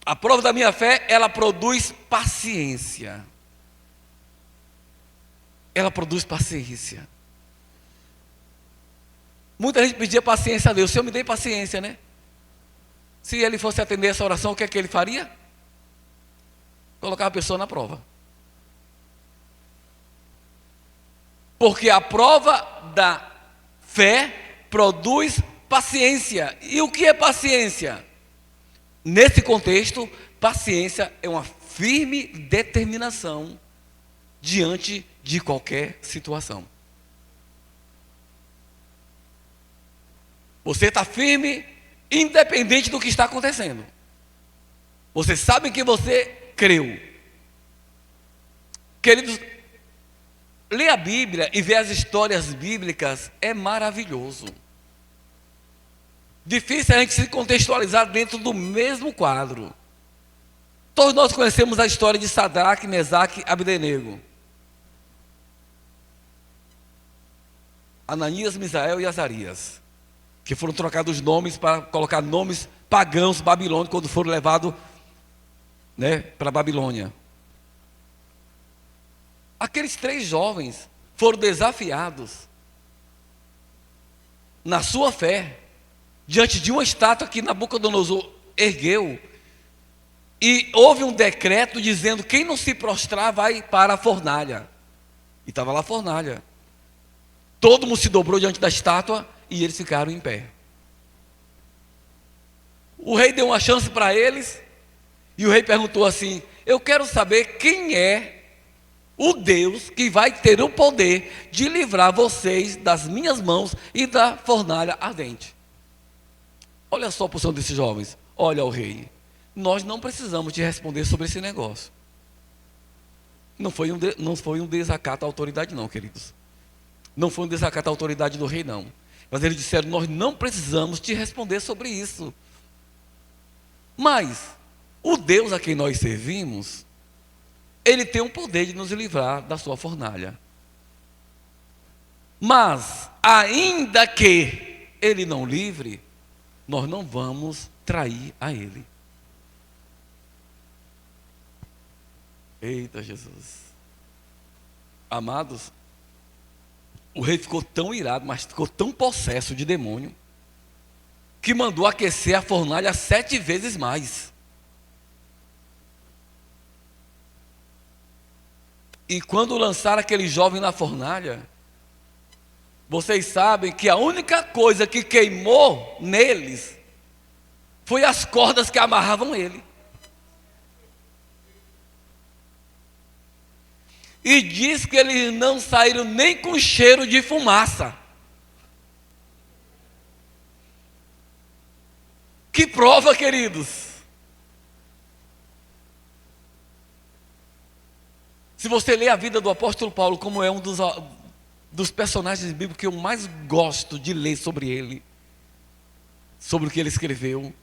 A prova da minha fé, ela produz paciência. Ela produz paciência. Muita gente pedia paciência a Deus. Senhor, me dê paciência, né? Se Ele fosse atender essa oração, o que é que Ele faria? Colocar a pessoa na prova. Porque a prova da fé produz paciência. E o que é paciência? Nesse contexto, paciência é uma firme determinação diante de qualquer situação. Você está firme, independente do que está acontecendo. Você sabe que você creu. Queridos, ler a Bíblia e ver as histórias bíblicas é maravilhoso. Difícil a gente se contextualizar dentro do mesmo quadro. Todos nós conhecemos a história de Sadraque, Mesaque e Abdenego. Ananias, Misael e Azarias, que foram trocados nomes para colocar nomes pagãos babilônicos quando foram levados, né, para a Babilônia. Aqueles 3 jovens foram desafiados na sua fé diante de uma estátua que Nabucodonosor ergueu, e houve um decreto dizendo: quem não se prostrar vai para a fornalha. E estava lá a fornalha. Todo mundo se dobrou diante da estátua e eles ficaram em pé. O rei deu uma chance para eles, e o rei perguntou assim: eu quero saber quem é o Deus que vai ter o poder de livrar vocês das minhas mãos e da fornalha ardente. Olha só a posição desses jovens. Olha o rei. Nós não precisamos te responder sobre esse negócio. Não foi um desacato à autoridade não, queridos. Não foi um desacato à autoridade do rei não. Mas eles disseram, nós não precisamos te responder sobre isso. Mas o Deus a quem nós servimos, Ele tem o poder de nos livrar da sua fornalha. Mas, ainda que Ele não livre, nós não vamos trair a Ele. Eita Jesus. Amados, o rei ficou tão irado, mas ficou tão possesso de demônio, que mandou aquecer a fornalha 7 vezes mais. E quando lançaram aquele jovem na fornalha, vocês sabem que a única coisa que queimou neles foi as cordas que amarravam ele. E diz que eles não saíram nem com cheiro de fumaça. Que prova, queridos. Se você ler a vida do apóstolo Paulo, como é um dos personagens bíblicos que eu mais gosto de ler sobre ele, sobre o que ele escreveu,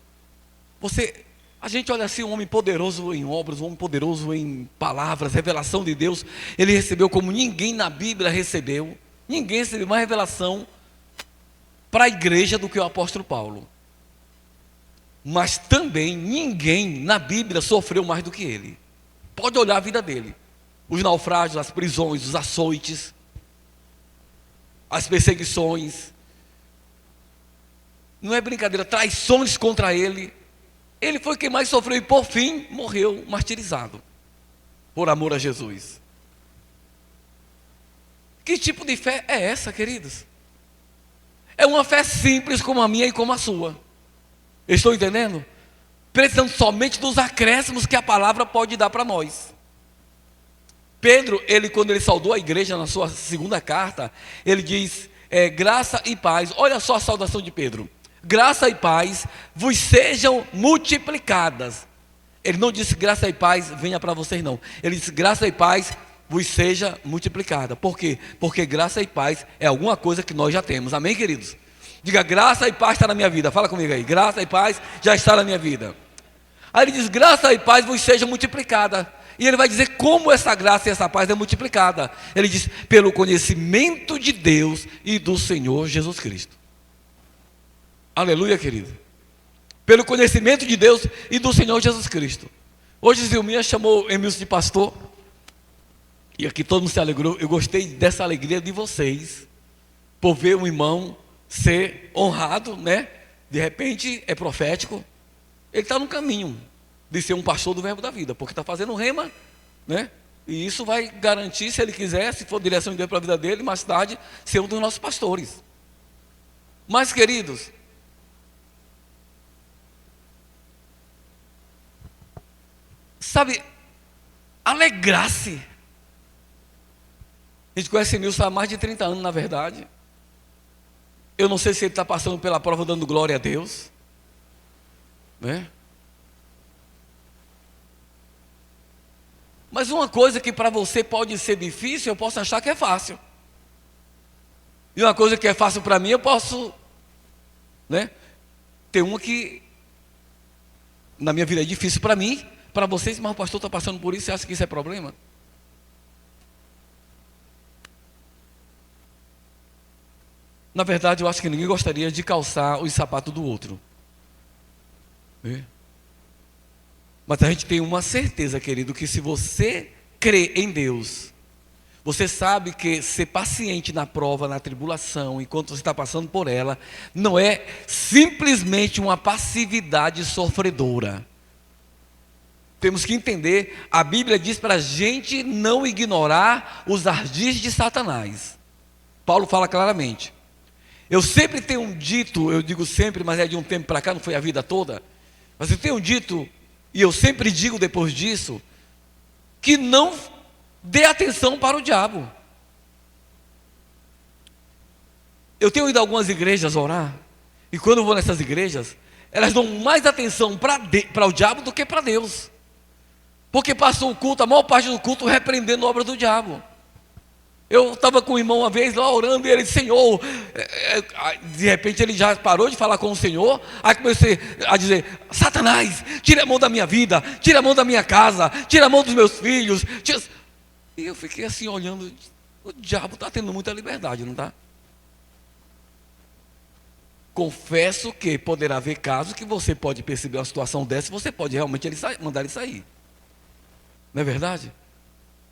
a gente olha assim, um homem poderoso em obras, um homem poderoso em palavras, revelação de Deus. Ele recebeu como ninguém na Bíblia recebeu. Ninguém recebeu mais revelação para a igreja do que o apóstolo Paulo. Mas também ninguém na Bíblia sofreu mais do que ele. Pode olhar a vida dele. Os naufrágios, as prisões, os açoites, as perseguições. Não é brincadeira, traições contra ele. Ele foi quem mais sofreu e por fim morreu martirizado por amor a Jesus. Que tipo de fé é essa, queridos? É uma fé simples como a minha e como a sua. Estou entendendo? Precisamos somente dos acréscimos que a palavra pode dar para nós. Pedro, quando ele saudou a igreja na sua segunda carta, ele diz, graça e paz. Olha só a saudação de Pedro. Graça e paz vos sejam multiplicadas. Ele não disse graça e paz venha para vocês não. Ele disse graça e paz vos seja multiplicada. Por quê? Porque graça e paz é alguma coisa que nós já temos. Amém, queridos? Diga, graça e paz está na minha vida. Fala comigo aí. Graça e paz já está na minha vida. Aí ele diz, graça e paz vos seja multiplicada. E ele vai dizer como essa graça e essa paz é multiplicada. Ele diz, pelo conhecimento de Deus e do Senhor Jesus Cristo. Aleluia, querido. Pelo conhecimento de Deus e do Senhor Jesus Cristo. Hoje Zilminha chamou Emilson de pastor. E aqui todo mundo se alegrou. Eu gostei dessa alegria de vocês, por ver um irmão ser honrado, né? De repente é profético. Ele está no caminho de ser um pastor do verbo da vida, porque está fazendo rema, né? E isso vai garantir, se ele quiser, se for direção de Deus para a vida dele, mais tarde, ser um dos nossos pastores. Mas, queridos, sabe, alegrar-se. A gente conhece Nilson há mais de 30 anos, na verdade. Eu não sei se ele está passando pela prova dando glória a Deus, né? Mas uma coisa que para você pode ser difícil, eu posso achar que é fácil. E uma coisa que é fácil para mim, eu posso, né? Ter uma que na minha vida é difícil para mim, para vocês, mas o pastor está passando por isso, você acha que isso é problema? Na verdade, eu acho que ninguém gostaria de calçar os sapatos do outro. Mas a gente tem uma certeza, querido, que se você crê em Deus, você sabe que ser paciente na prova, na tribulação, enquanto você está passando por ela, não é simplesmente uma passividade sofredora. Temos que entender, a Bíblia diz para a gente não ignorar os ardis de Satanás. Paulo fala claramente. Eu sempre tenho dito, eu digo sempre, mas é de um tempo para cá, não foi a vida toda, mas eu tenho dito, e eu sempre digo depois disso, que não dê atenção para o diabo. Eu tenho ido a algumas igrejas orar, e quando eu vou nessas igrejas, elas dão mais atenção para o diabo do que para Deus. Porque passou o culto, a maior parte do culto, repreendendo a obra do diabo. Eu estava com o irmão uma vez lá orando, e ele disse: Senhor, de repente ele já parou de falar com o Senhor. Aí comecei a dizer: Satanás, tira a mão da minha vida, tira a mão da minha casa, tira a mão dos meus filhos. E eu fiquei assim olhando, o diabo está tendo muita liberdade, não está? Confesso que poderá haver casos que você pode perceber uma situação dessa, e você pode realmente mandar ele sair. Não é verdade?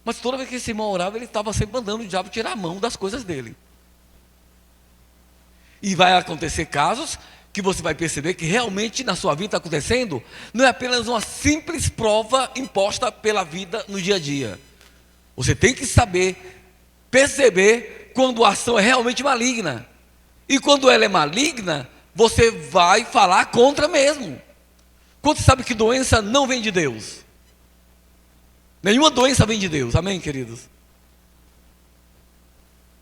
Mas toda vez que esse irmão orava, ele estava sempre mandando o diabo tirar a mão das coisas dele. E vai acontecer casos que você vai perceber que realmente na sua vida está acontecendo, não é apenas uma simples prova imposta pela vida no dia a dia. Você tem que saber perceber quando a ação é realmente maligna. E quando ela é maligna, você vai falar contra mesmo. Quando você sabe que doença não vem de Deus? Nenhuma doença vem de Deus, amém, queridos?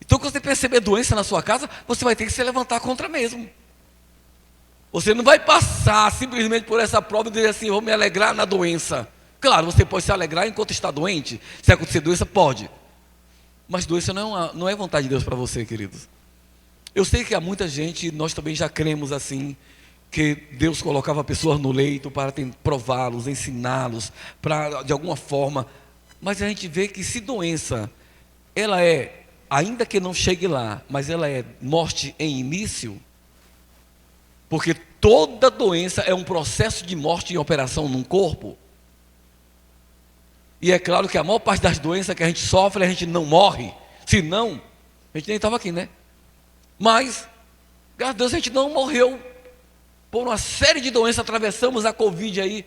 Então, quando você perceber doença na sua casa, você vai ter que se levantar contra mesmo. Você não vai passar simplesmente por essa prova e dizer assim: vou me alegrar na doença. Claro, você pode se alegrar enquanto está doente. Se acontecer doença, pode. Mas doença não é vontade de Deus para você, queridos. Eu sei que há muita gente, nós também já cremos assim, que Deus colocava pessoas no leito para prová-los, ensiná-los, para de alguma forma. Mas a gente vê que se doença, ela é, ainda que não chegue lá, mas ela é morte em início, porque toda doença é um processo de morte em operação num corpo. E é claro que a maior parte das doenças que a gente sofre, a gente não morre. Se não, a gente nem estava aqui, né? Mas, graças a Deus, a gente não morreu por uma série de doenças. Atravessamos a Covid aí,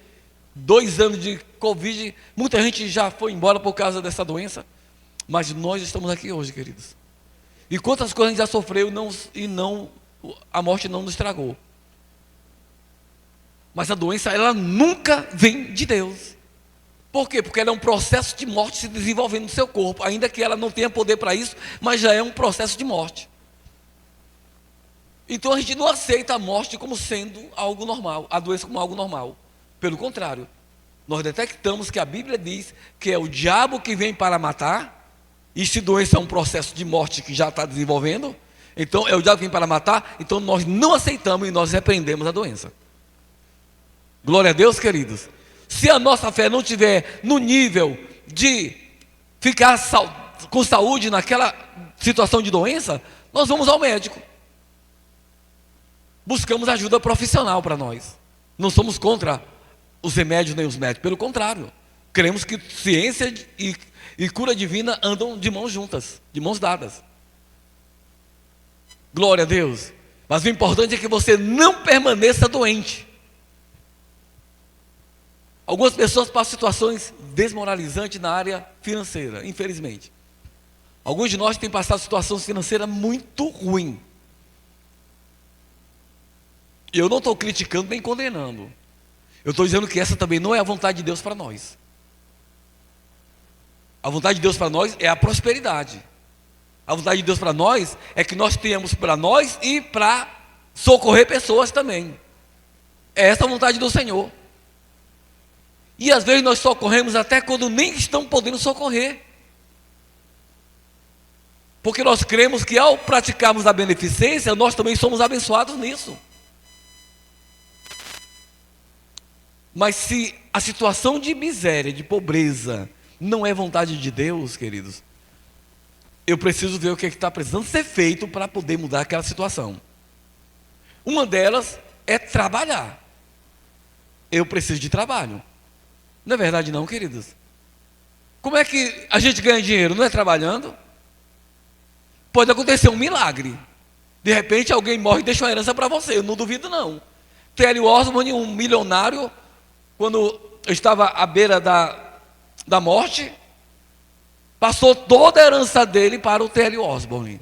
2 anos de Covid. Muita gente já foi embora por causa dessa doença. Mas nós estamos aqui hoje, queridos. E quantas coisas a gente já sofreu a morte não nos estragou. Mas a doença, ela nunca vem de Deus. Por quê? Porque ela é um processo de morte se desenvolvendo no seu corpo. Ainda que ela não tenha poder para isso, mas já é um processo de morte. Então a gente não aceita a morte como sendo algo normal, a doença como algo normal. Pelo contrário, nós detectamos que a Bíblia diz que é o diabo que vem para matar, e se doença é um processo de morte que já está desenvolvendo, então é o diabo que vem para matar, então nós não aceitamos e nós repreendemos a doença. Glória a Deus, queridos. Se a nossa fé não estiver no nível de ficar com saúde naquela situação de doença, nós vamos ao médico. Buscamos ajuda profissional para nós. Não somos contra os remédios nem os médicos. Pelo contrário, cremos que ciência e cura divina andam de mãos juntas, de mãos dadas. Glória a Deus. Mas o importante é que você não permaneça doente. Algumas pessoas passam situações desmoralizantes na área financeira, infelizmente. Alguns de nós têm passado situações financeiras muito ruins. Eu não estou criticando nem condenando. Eu estou dizendo que essa também não é a vontade de Deus para nós. A vontade de Deus para nós é a prosperidade. A vontade de Deus para nós é que nós tenhamos para nós e para socorrer pessoas também. É essa a vontade do Senhor. E às vezes nós socorremos até quando nem estamos podendo socorrer. Porque nós cremos que ao praticarmos a beneficência, nós também somos abençoados nisso. Mas se a situação de miséria, de pobreza, não é vontade de Deus, queridos, eu preciso ver o que está precisando ser feito para poder mudar aquela situação. Uma delas é trabalhar. Eu preciso de trabalho. Não é verdade não, queridos? Como é que a gente ganha dinheiro? Não é trabalhando? Pode acontecer um milagre. De repente alguém morre e deixa uma herança para você. Eu não duvido não. T.L. Osborne, um milionário, quando estava à beira da morte, passou toda a herança dele para o T.L. Osborne.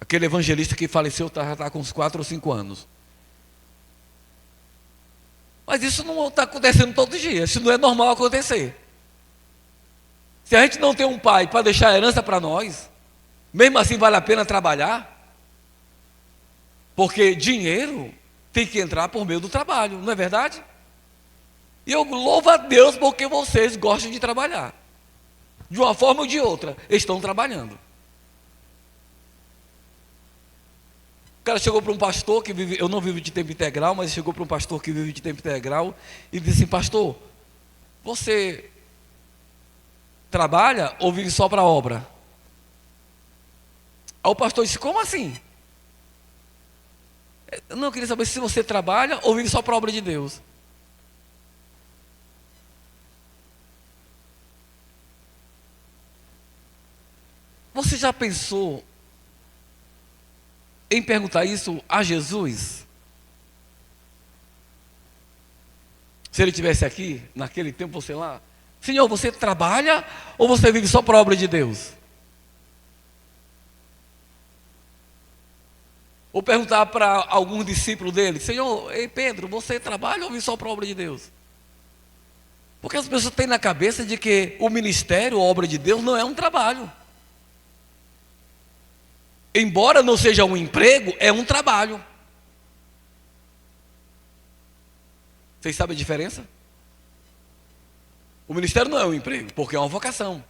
Aquele evangelista que faleceu já está com uns 4 ou 5 anos. Mas isso não está acontecendo todo dia. Isso não é normal acontecer. Se a gente não tem um pai para deixar herança para nós, mesmo assim vale a pena trabalhar? Porque dinheiro tem que entrar por meio do trabalho, não é verdade? E eu louvo a Deus porque vocês gostam de trabalhar. De uma forma ou de outra, estão trabalhando. O cara chegou para um pastor que vive, eu não vivo de tempo integral, mas chegou para um pastor que vive de tempo integral e disse assim: pastor, você trabalha ou vive só para a obra? Aí o pastor disse: como assim? Eu queria saber se você trabalha ou vive só para a obra de Deus. Você já pensou em perguntar isso a Jesus? Se ele estivesse aqui, naquele tempo, você lá: Senhor, você trabalha ou você vive só para a obra de Deus? Ou perguntar para algum discípulo dele: Senhor, ei Pedro, você trabalha ou vive só para a obra de Deus? Porque as pessoas têm na cabeça de que o ministério, a obra de Deus, não é um trabalho. Embora não seja um emprego, é um trabalho. Vocês sabem a diferença? O ministério não é um emprego, porque é uma vocação.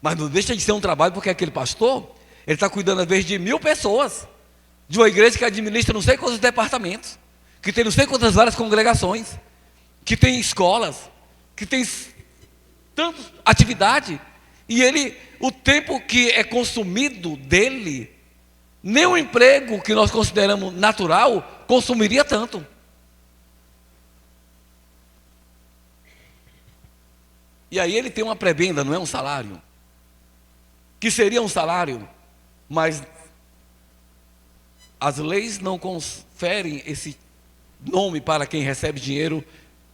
Mas não deixa de ser um trabalho, porque aquele pastor, ele está cuidando às vezes de 1000 pessoas, de uma igreja que administra não sei quantos departamentos, que tem não sei quantas várias congregações, que tem escolas, que tem tantas atividades, e ele, o tempo que é consumido dele, nem um emprego que nós consideramos natural consumiria tanto. E aí ele tem uma prebenda, não é um salário, que seria um salário, mas as leis não conferem esse nome para quem recebe dinheiro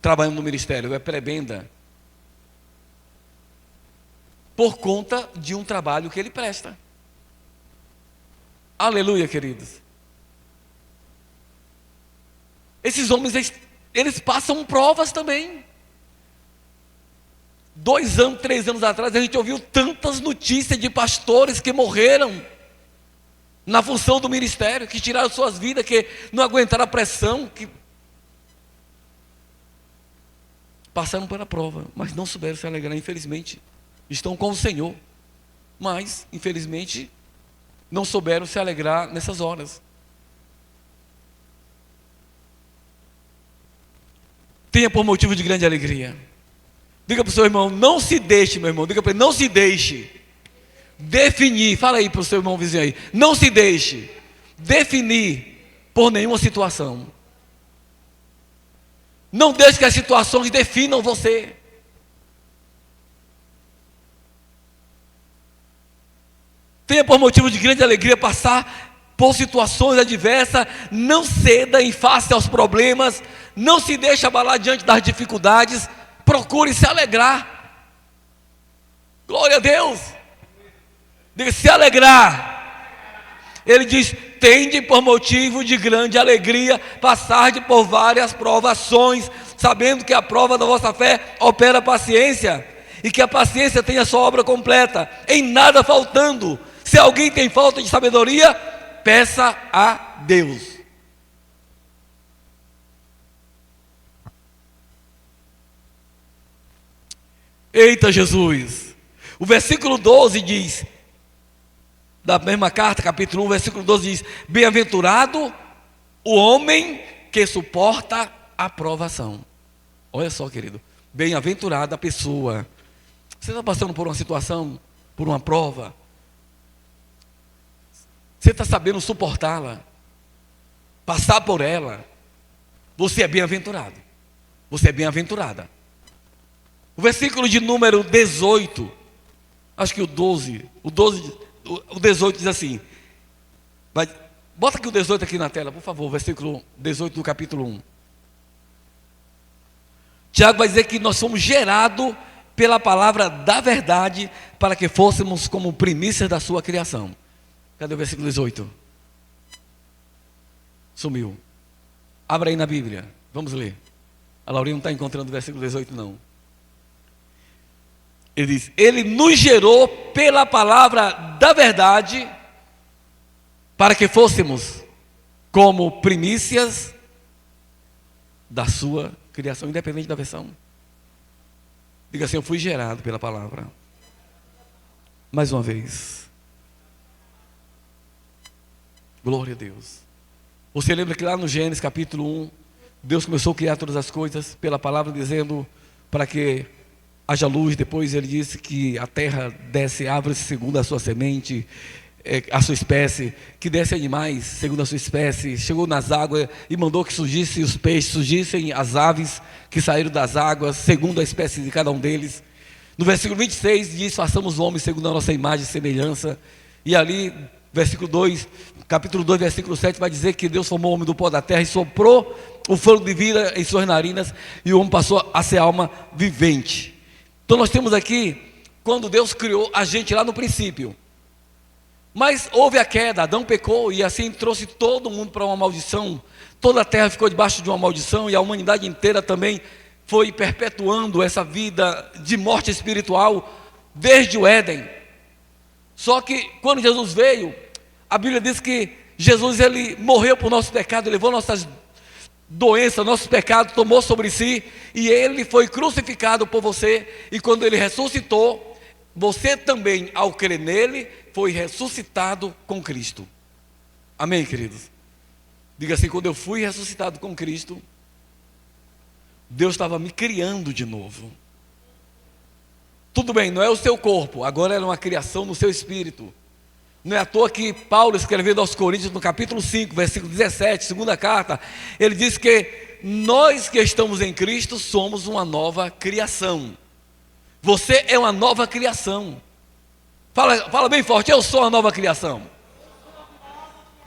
trabalhando no ministério, é prebenda, por conta de um trabalho que ele presta. Aleluia, queridos. Esses homens, eles passam provas também. 2 anos, 3 anos atrás, a gente ouviu tantas notícias de pastores que morreram na função do ministério, que tiraram suas vidas, que não aguentaram a pressão, que passaram pela prova, mas não souberam se alegrar, infelizmente. Estão com o Senhor, mas, infelizmente, não souberam se alegrar nessas horas. Tenha por motivo de grande alegria. Diga para o seu irmão: não se deixe, meu irmão. Diga para ele: não se deixe definir. Fala aí para o seu irmão vizinho aí: não se deixe definir por nenhuma situação. Não deixe que as situações definam você. Tenha por motivo de grande alegria passar por situações adversas. Não ceda em face aos problemas. Não se deixe abalar diante das dificuldades. Procure se alegrar. Glória a Deus. Diga: se alegrar. Ele diz: tende por motivo de grande alegria passar por várias provações, sabendo que a prova da vossa fé opera paciência, e que a paciência tenha sua obra completa, em nada faltando. Se alguém tem falta de sabedoria, peça a Deus. Eita Jesus! O versículo 12 diz, da mesma carta, capítulo 1, versículo 12 diz: bem-aventurado o homem que suporta a provação. Olha só, querido, bem-aventurada a pessoa. Você está passando por uma situação, por uma prova, você está sabendo suportá-la, passar por ela, você é bem-aventurado, você é bem-aventurada. O versículo de número 18, acho que o 18 diz assim, bota aqui o 18 aqui na tela, por favor, versículo 18 do capítulo 1. Tiago vai dizer que nós somos gerados pela palavra da verdade, para que fôssemos como primícias da sua criação. Cadê o versículo 18? Sumiu. Abra aí na Bíblia, vamos ler. A Laurinha não está encontrando o versículo 18 não. Ele diz: Ele nos gerou pela palavra da verdade, para que fôssemos como primícias da sua criação, independente da versão. Diga assim: eu fui gerado pela palavra. Mais uma vez. Glória a Deus. Você lembra que lá no Gênesis capítulo 1, Deus começou a criar todas as coisas pela palavra, dizendo para que haja luz. Depois ele disse que a terra desse árvores segundo a sua semente, a sua espécie, que desse animais segundo a sua espécie. Chegou nas águas e mandou que surgissem os peixes, surgissem as aves que saíram das águas, segundo a espécie de cada um deles. No versículo 26 diz: façamos o homem segundo a nossa imagem e semelhança. E ali, versículo 2, capítulo 2, versículo 7, vai dizer que Deus formou o homem do pó da terra e soprou o fôlego de vida em suas narinas, e o homem passou a ser alma vivente. Então nós temos aqui, quando Deus criou a gente lá no princípio. Mas houve a queda, Adão pecou e assim trouxe todo mundo para uma maldição. Toda a terra ficou debaixo de uma maldição, e a humanidade inteira também foi perpetuando essa vida de morte espiritual desde o Éden. Só que quando Jesus veio, a Bíblia diz que Jesus, ele morreu por nosso pecado, levou nossas doenças, nossos pecados, tomou sobre si, e ele foi crucificado por você. E quando ele ressuscitou, você também, ao crer nele, foi ressuscitado com Cristo. Amém, queridos? Diga assim: quando eu fui ressuscitado com Cristo, Deus estava me criando de novo. Tudo bem, não é o seu corpo, agora é uma criação no seu espírito. Não é à toa que Paulo, escrevendo aos Coríntios, no capítulo 5, versículo 17, segunda carta, ele diz que nós que estamos em Cristo somos uma nova criação. Você é uma nova criação. Fala bem forte: eu sou uma nova criação.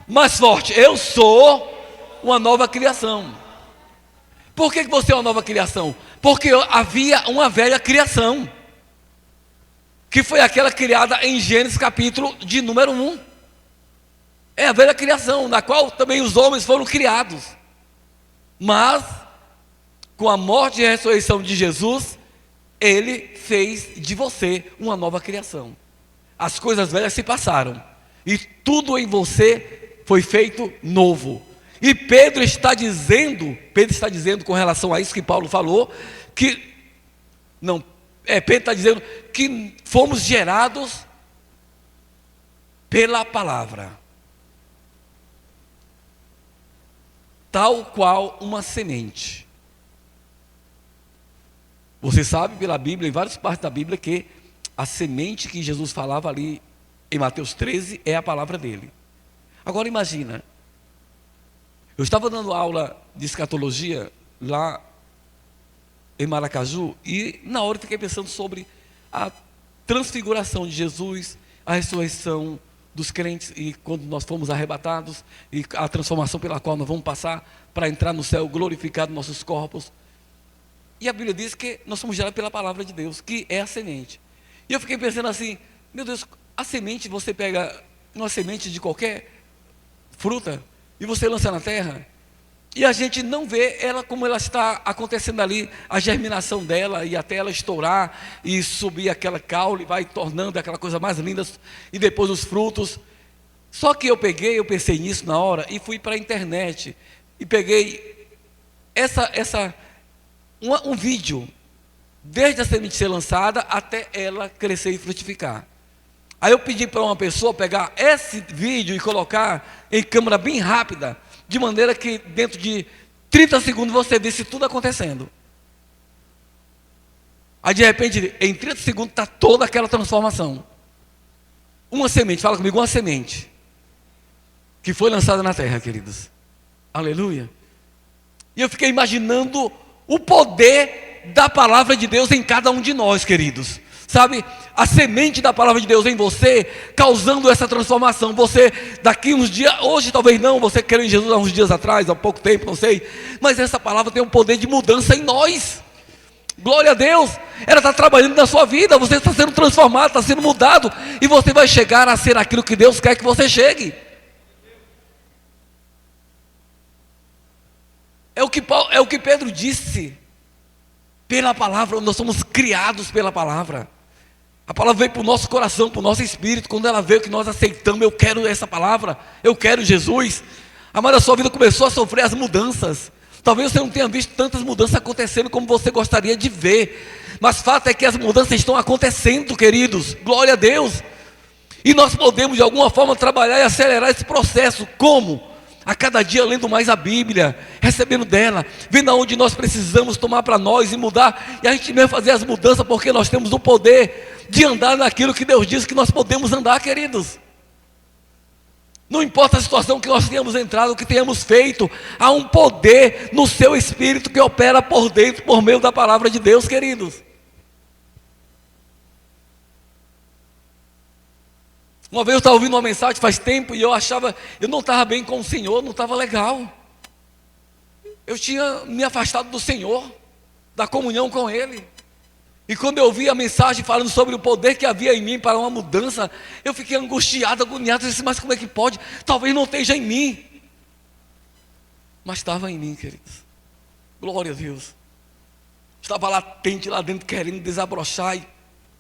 Mais forte: eu sou uma nova criação. Por que você é uma nova criação? Porque havia uma velha criação, que foi aquela criada em Gênesis capítulo de número 1. É a velha criação, na qual também os homens foram criados. Mas, com a morte e a ressurreição de Jesus, ele fez de você uma nova criação. As coisas velhas se passaram, e tudo em você foi feito novo. E Pedro está dizendo com relação a isso que Paulo falou, que Pedro está dizendo que fomos gerados pela palavra, tal qual uma semente. Você sabe pela Bíblia, em várias partes da Bíblia, que a semente que Jesus falava ali em Mateus 13 é a palavra dele. Agora imagina, eu estava dando aula de escatologia lá em Maracaju, e na hora eu fiquei pensando sobre a transfiguração de Jesus, a ressurreição dos crentes, e quando nós fomos arrebatados, e a transformação pela qual nós vamos passar para entrar no céu glorificado nossos corpos. E a Bíblia diz que nós somos gerados pela palavra de Deus, que é a semente. E eu fiquei pensando assim: meu Deus, a semente, você pega uma semente de qualquer fruta e você lança na terra, e a gente não vê ela como ela está acontecendo ali, a germinação dela, e até ela estourar e subir aquela caule, vai tornando aquela coisa mais linda, e depois os frutos. Só que eu pensei nisso na hora, e fui para a internet e peguei um vídeo, desde a semente ser lançada até ela crescer e frutificar. Aí eu pedi para uma pessoa pegar esse vídeo e colocar em câmera bem rápida, de maneira que dentro de 30 segundos você visse tudo acontecendo. Aí de repente, em 30 segundos está toda aquela transformação. Uma semente, fala comigo, uma semente que foi lançada na terra, queridos. Aleluia. E eu fiquei imaginando o poder da palavra de Deus em cada um de nós, queridos. Sabe, a semente da palavra de Deus em você, causando essa transformação. Você, daqui uns dias, hoje talvez não, você creu em Jesus há uns dias atrás, há pouco tempo, não sei, mas essa palavra tem um poder de mudança em nós. Glória a Deus, ela está trabalhando na sua vida, você está sendo transformado, está sendo mudado, e você vai chegar a ser aquilo que Deus quer que você chegue. É o que Pedro disse, pela palavra, nós somos criados pela palavra. A palavra veio para o nosso coração, para o nosso espírito. Quando ela veio, que nós aceitamos, eu quero essa palavra, eu quero Jesus. Amada, a sua vida começou a sofrer as mudanças. Talvez você não tenha visto tantas mudanças acontecendo como você gostaria de ver. Mas fato é que as mudanças estão acontecendo, queridos. Glória a Deus. E nós podemos de alguma forma trabalhar e acelerar esse processo. Como? A cada dia lendo mais a Bíblia, recebendo dela, vendo aonde nós precisamos tomar para nós e mudar. E a gente mesmo fazer as mudanças, porque nós temos o poder de andar naquilo que Deus diz que nós podemos andar, queridos. Não importa a situação que nós tenhamos entrado, o que tenhamos feito, há um poder no seu espírito que opera por dentro, por meio da palavra de Deus, queridos. Uma vez eu estava ouvindo uma mensagem faz tempo e eu não estava bem com o Senhor, não estava legal. Eu tinha me afastado do Senhor, da comunhão com Ele. E quando eu ouvi a mensagem falando sobre o poder que havia em mim para uma mudança, eu fiquei angustiado, agoniado, eu disse, mas como é que pode? Talvez não esteja em mim. Mas estava em mim, queridos. Glória a Deus. Estava latente lá dentro, querendo desabrochar e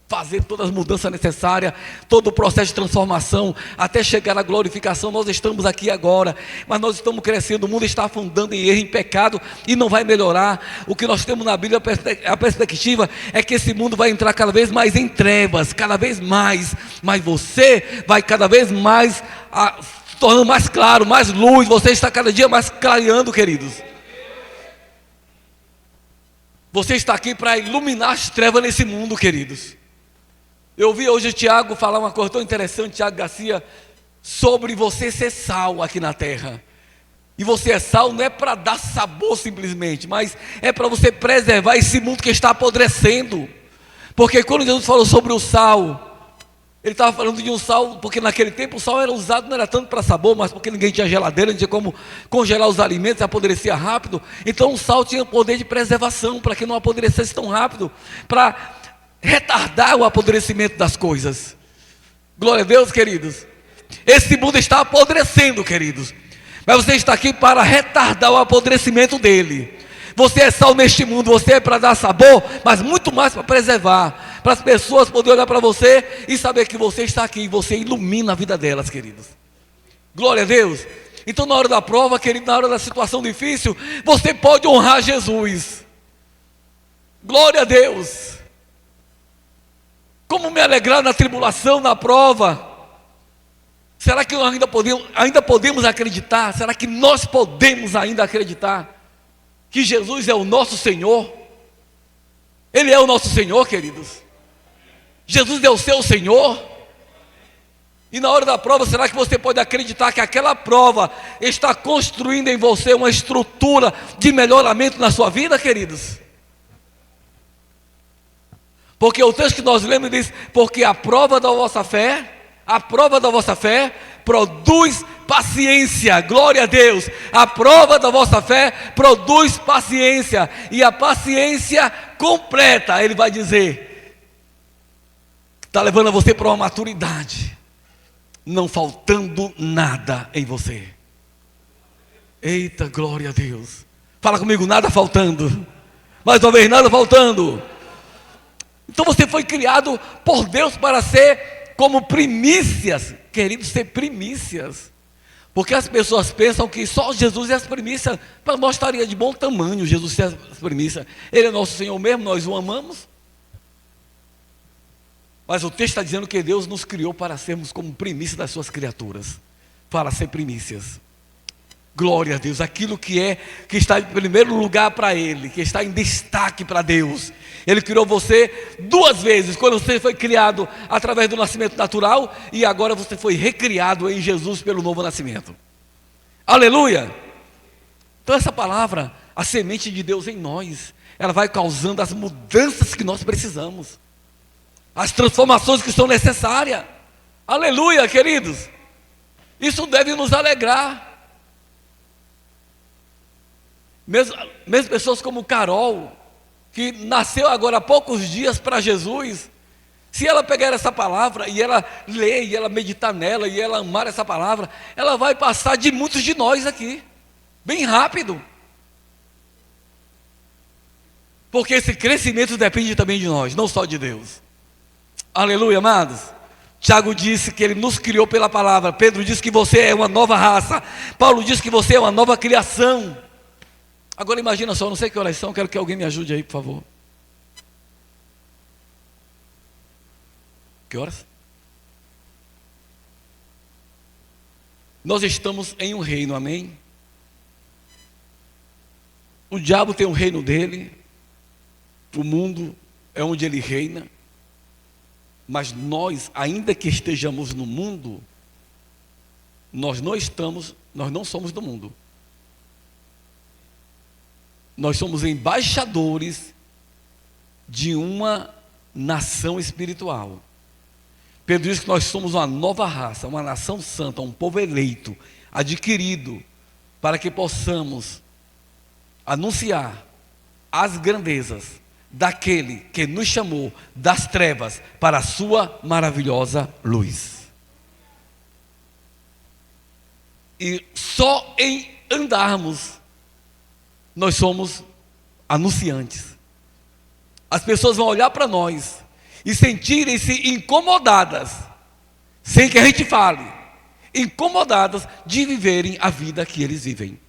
fazer todas as mudanças necessárias, todo o processo de transformação, até chegar à glorificação. Nós estamos aqui agora, mas nós estamos crescendo, o mundo está afundando em erro, em pecado, e não vai melhorar. O que nós temos na Bíblia, a perspectiva é que esse mundo vai entrar cada vez mais em trevas, cada vez mais, mas você vai cada vez mais se tornando mais claro, mais luz, você está cada dia mais clareando, queridos. Você está aqui para iluminar as trevas nesse mundo, queridos. Eu ouvi hoje o Tiago falar uma coisa tão interessante, Tiago Garcia, sobre você ser sal aqui na terra. E você é sal não é para dar sabor simplesmente, mas é para você preservar esse mundo que está apodrecendo. Porque quando Jesus falou sobre o sal, ele estava falando de um sal, porque naquele tempo o sal era usado, não era tanto para sabor, mas porque ninguém tinha geladeira, não tinha como congelar os alimentos, apodrecia rápido. Então o sal tinha poder de preservação, para que não apodrecesse tão rápido, para retardar o apodrecimento das coisas. Glória a Deus, queridos. Esse mundo está apodrecendo, queridos, mas você está aqui para retardar o apodrecimento dele. Você é sal neste mundo, você é para dar sabor, mas muito mais para preservar, para as pessoas poderem olhar para você e saber que você está aqui e você ilumina a vida delas, queridos. Glória a Deus. Então na hora da prova, querido, na hora da situação difícil, você pode honrar Jesus. Glória a Deus. Como me alegrar na tribulação, na prova? Será que nós ainda podemos acreditar? Será que nós podemos ainda acreditar que Jesus é o nosso Senhor? Ele é o nosso Senhor, queridos. Jesus é o seu Senhor. E na hora da prova, será que você pode acreditar que aquela prova está construindo em você uma estrutura de melhoramento na sua vida, queridos? Porque o texto que nós lemos diz, porque a prova da vossa fé produz paciência. Glória a Deus. A prova da vossa fé produz paciência, e a paciência completa, ele vai dizer, está levando você para uma maturidade, não faltando nada em você. Eita, glória a Deus. Fala comigo, nada faltando. Mais uma vez, nada faltando. Então você foi criado por Deus para ser como primícias, querido, ser primícias. Porque as pessoas pensam que só Jesus é as primícias. Para nós estaria de bom tamanho Jesus ser as primícias. Ele é nosso Senhor mesmo, nós o amamos. Mas o texto está dizendo que Deus nos criou para sermos como primícias das suas criaturas, para ser primícias. Glória a Deus, aquilo que está em primeiro lugar para Ele, que está em destaque para Deus. Ele criou você duas vezes, quando você foi criado através do nascimento natural, e agora você foi recriado em Jesus pelo novo nascimento. Aleluia! Então essa palavra, a semente de Deus em nós, ela vai causando as mudanças que nós precisamos, as transformações que são necessárias. Aleluia, queridos! Isso deve nos alegrar. Mesmo pessoas como Carol, que nasceu agora há poucos dias para Jesus, se ela pegar essa palavra e ela ler, e ela meditar nela, e ela amar essa palavra, ela vai passar de muitos de nós aqui, bem rápido. Porque esse crescimento depende também de nós, não só de Deus. Aleluia, amados. Tiago disse que ele nos criou pela palavra. Pedro disse que você é uma nova raça. Paulo disse que você é uma nova criação. Agora imagina só, não sei que oração, quero que alguém me ajude aí, por favor. Que horas? Nós estamos em um reino, amém? O diabo tem um reino dele, o mundo é onde ele reina, mas nós, ainda que estejamos no mundo, nós não somos do mundo. Nós somos embaixadores de uma nação espiritual. Pedro diz que nós somos uma nova raça, uma nação santa, um povo eleito, adquirido, para que possamos anunciar as grandezas daquele que nos chamou das trevas para a sua maravilhosa luz. E só em andarmos, nós somos anunciantes. As pessoas vão olhar para nós e sentirem-se incomodadas, sem que a gente fale, incomodadas de viverem a vida que eles vivem.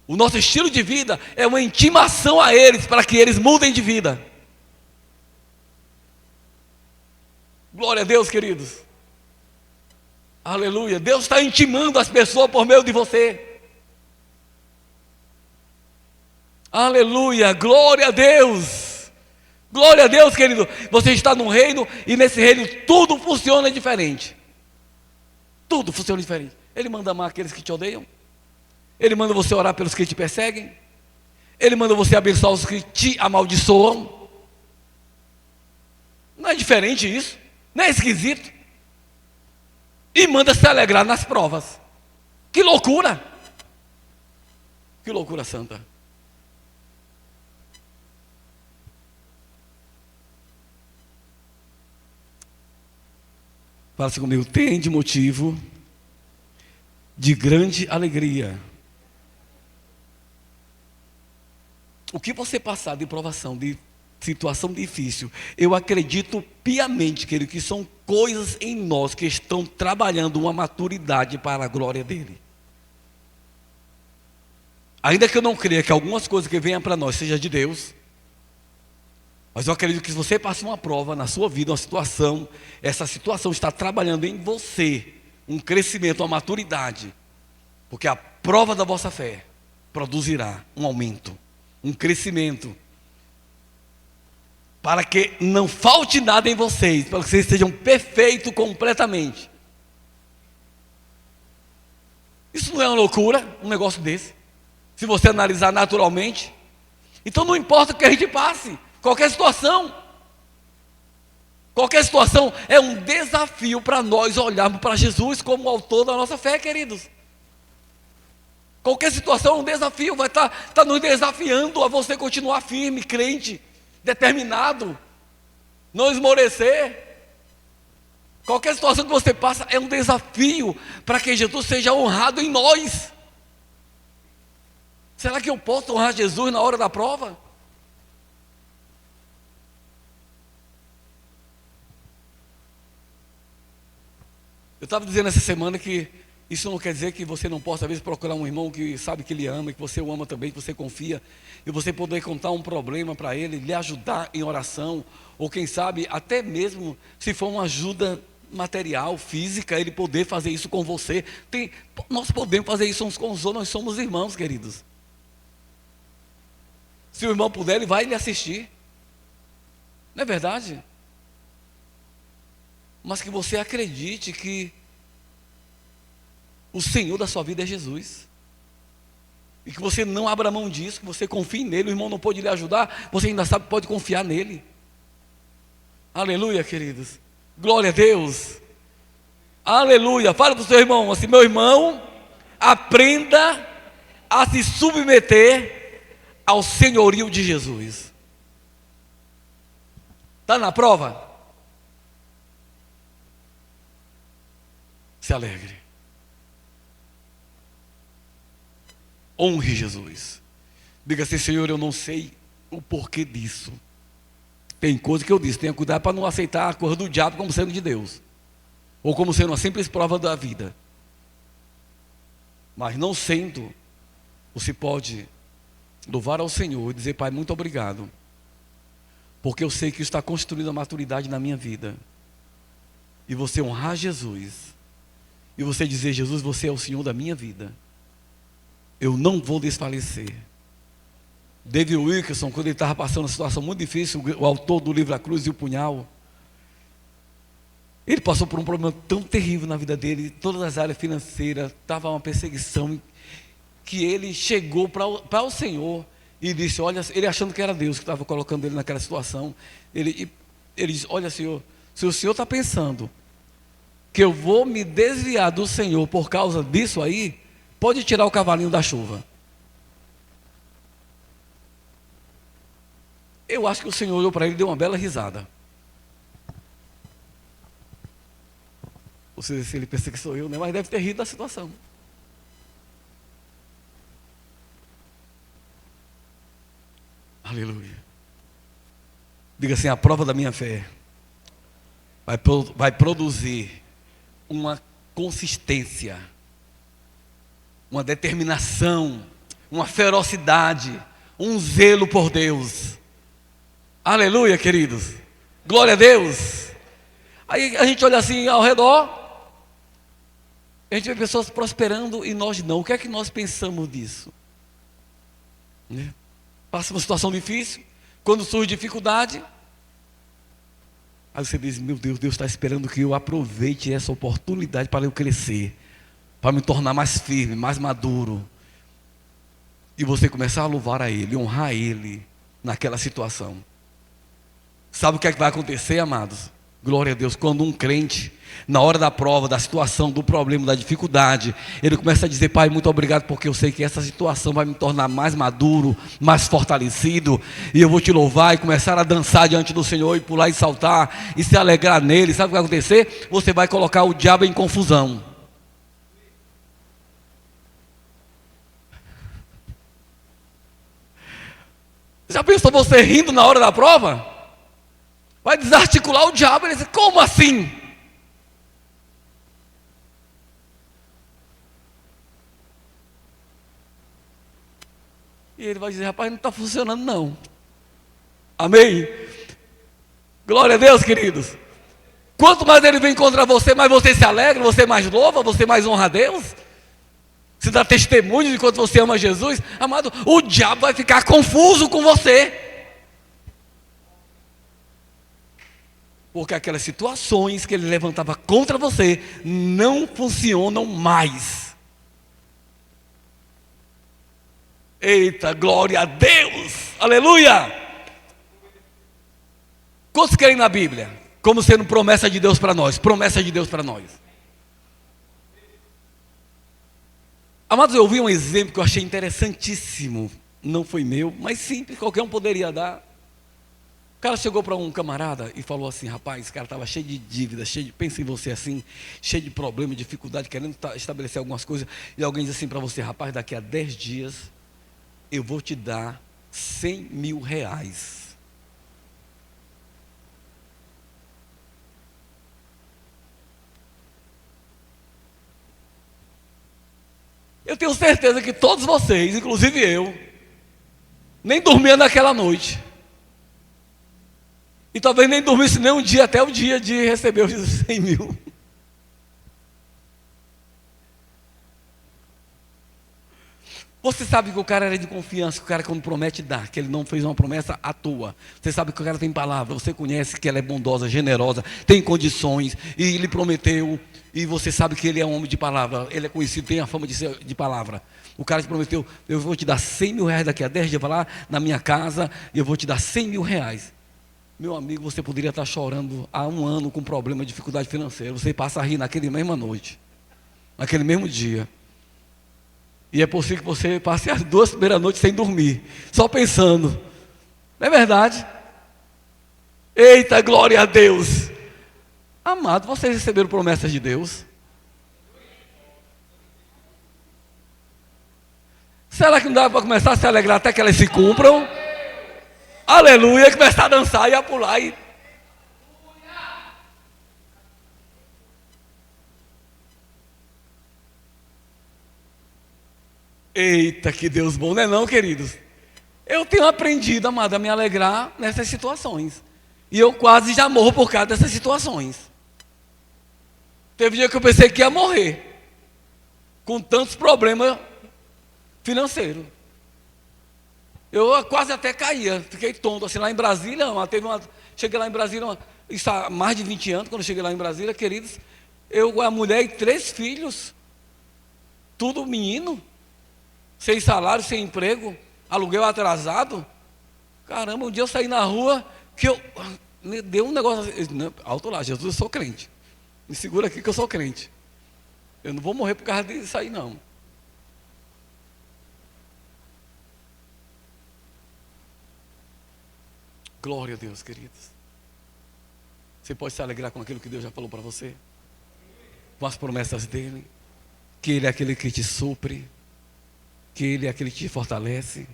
O nosso estilo de vida é uma intimação a eles, para que eles mudem de vida. Glória a Deus, queridos. Aleluia. Deus está intimando as pessoas por meio de você. Aleluia, glória a Deus. Glória a Deus, querido. Você está num reino e nesse reino tudo funciona diferente. Tudo funciona diferente. Ele manda amar aqueles que te odeiam. Ele manda você orar pelos que te perseguem. Ele manda você abençoar os que te amaldiçoam. Não é diferente isso? Não é esquisito? E manda se alegrar nas provas. Que loucura! Que loucura santa. Fala-se comigo, tem de motivo de grande alegria. O que você passar de provação, de situação difícil, eu acredito piamente, querido, que são coisas em nós que estão trabalhando uma maturidade para a glória dele. Ainda que eu não creia que algumas coisas que venham para nós sejam de Deus, mas eu acredito que se você passa uma prova na sua vida, uma situação, essa situação está trabalhando em você um crescimento, uma maturidade, porque a prova da vossa fé produzirá um aumento, um crescimento, para que não falte nada em vocês, para que vocês sejam perfeitos completamente. Isso não é uma loucura, um negócio desse? Se você analisar naturalmente. Então não importa o que a gente passe, qualquer situação é um desafio para nós olharmos para Jesus como o autor da nossa fé, queridos. Qualquer situação é um desafio, vai estar nos desafiando a você continuar firme, crente, determinado, não esmorecer. Qualquer situação que você passa é um desafio para que Jesus seja honrado em nós. Será que eu posso honrar Jesus na hora da prova? Eu estava dizendo essa semana que isso não quer dizer que você não possa, às vezes, procurar um irmão que sabe que ele ama, que você o ama também, que você confia, e você poder contar um problema para ele, lhe ajudar em oração, ou quem sabe, até mesmo se for uma ajuda material, física, ele poder fazer isso com você. Nós podemos fazer isso uns com os outros, nós somos irmãos, queridos. Se o irmão puder, ele vai lhe assistir. Não é verdade? Mas que você acredite que o Senhor da sua vida é Jesus. E que você não abra mão disso, que você confie nele. O irmão não pode lhe ajudar, você ainda sabe que pode confiar nele. Aleluia, queridos. Glória a Deus. Aleluia. Fala para o seu irmão assim: meu irmão, aprenda a se submeter ao senhorio de Jesus. Está na prova? Se alegre. Honre Jesus. Diga assim: Senhor, eu não sei o porquê disso, Tem coisa que eu disse, tenha cuidado para não aceitar a coisa do diabo como sendo de Deus. Ou como sendo uma simples prova da vida. Mas não sendo, você pode louvar ao Senhor e dizer, Pai, muito obrigado. Porque eu sei que isso está construindo a maturidade na minha vida. E você honrar Jesus. E você dizer, Jesus, você é o Senhor da minha vida. Eu não vou desfalecer. David Wilkerson, quando ele estava passando uma situação muito difícil, o autor do livro A Cruz e o Punhal, ele passou por um problema tão terrível na vida dele, todas as áreas financeiras, estava uma perseguição, que ele chegou para o Senhor e disse, olha, ele achando que era Deus que estava colocando ele naquela situação, ele disse, olha Senhor, se o Senhor está pensando que eu vou me desviar do Senhor por causa disso aí, pode tirar o cavalinho da chuva. Eu acho que o Senhor olhou para ele e deu uma bela risada. Ou seja, se ele pensa que sou eu, né? Mas deve ter rido da situação. Aleluia. Diga assim, a prova da minha fé vai produzir uma consistência, uma determinação, uma ferocidade, um zelo por Deus. Aleluia, queridos. Glória a Deus. Aí a gente olha assim ao redor, a gente vê pessoas prosperando e nós não. O que é que nós pensamos disso? Né? Passa uma situação difícil, quando surge dificuldade, aí você diz, meu Deus, Deus está esperando que eu aproveite essa oportunidade para eu crescer, para me tornar mais firme, mais maduro. E você começar a louvar a Ele, honrar a Ele naquela situação. Sabe o que é que vai acontecer, amados? Glória a Deus, quando um crente, na hora da prova, da situação, do problema, da dificuldade, ele começa a dizer, Pai, muito obrigado, porque eu sei que essa situação vai me tornar mais maduro, mais fortalecido, e eu vou te louvar, e começar a dançar diante do Senhor, e pular e saltar, e se alegrar nele. Sabe o que vai acontecer? Você vai colocar o diabo em confusão. Já pensou você rindo na hora da prova? Vai desarticular o diabo. Ele diz, como assim? E ele vai dizer, rapaz, não está funcionando não. Amém? Glória a Deus, queridos. Quanto mais ele vem contra você, mais você se alegra, você mais louva, você mais honra a Deus. Você dá testemunho de quanto você ama Jesus. Amado, o diabo vai ficar confuso com você. Porque aquelas situações que ele levantava contra você não funcionam mais. Eita, glória a Deus! Aleluia! Quantos querem na Bíblia? Como sendo promessa de Deus para nós. Promessa de Deus para nós. Amados, eu vi um exemplo que eu achei interessantíssimo. Não foi meu, mas simples, qualquer um poderia dar. O cara chegou para um camarada e falou assim, rapaz, esse cara estava cheio de dívidas, pensa em você assim, cheio de problema, dificuldade, querendo estabelecer algumas coisas, e alguém diz assim para você, rapaz, daqui a 10 dias, eu vou te dar 100 mil reais. Eu tenho certeza que todos vocês, inclusive eu, nem dormia naquela noite. E talvez nem dormisse nem um dia, até o dia de receber os 100 mil. Você sabe que o cara era de confiança, que o cara quando promete dá, que ele não fez uma promessa à toa. Você sabe que o cara tem palavra, você conhece que ela é bondosa, generosa, tem condições, e ele prometeu, e você sabe que ele é um homem de palavra, ele é conhecido, tem a fama de ser de palavra. O cara te prometeu, eu vou te dar 100 mil reais daqui a 10 dias, vai lá na minha casa, e eu vou te dar 100 mil reais. Meu amigo, você poderia estar chorando há um ano com problema, dificuldade financeira. Você passa a rir naquele mesma noite, naquele mesmo dia. E é possível que você passe as 2 primeiras noites sem dormir, só pensando. Não é verdade? Eita, glória a Deus. Amado, vocês receberam promessas de Deus? Será que não dá para começar a se alegrar até que elas se cumpram? Aleluia, ia começar a dançar, ia pular e... Eita, que Deus bom, não é não, queridos? Eu tenho aprendido, amado, a me alegrar nessas situações. E eu quase já morro por causa dessas situações. Teve dia que eu pensei que ia morrer, com tantos problemas financeiros. Eu quase até caía, fiquei tonto, assim, lá em Brasília, cheguei lá em Brasília, isso há mais de 20 anos, quando eu cheguei lá em Brasília, queridos, a mulher e 3 filhos, tudo menino, sem salário, sem emprego, aluguel atrasado. Caramba, um dia eu saí na rua, que me deu um negócio, alto lá, Jesus, eu sou crente, me segura aqui que eu sou crente, eu não vou morrer por causa disso aí não. Glória a Deus, queridos. Você pode se alegrar com aquilo que Deus já falou para você, com as promessas dele, que Ele é aquele que te supre, que Ele é aquele que te fortalece.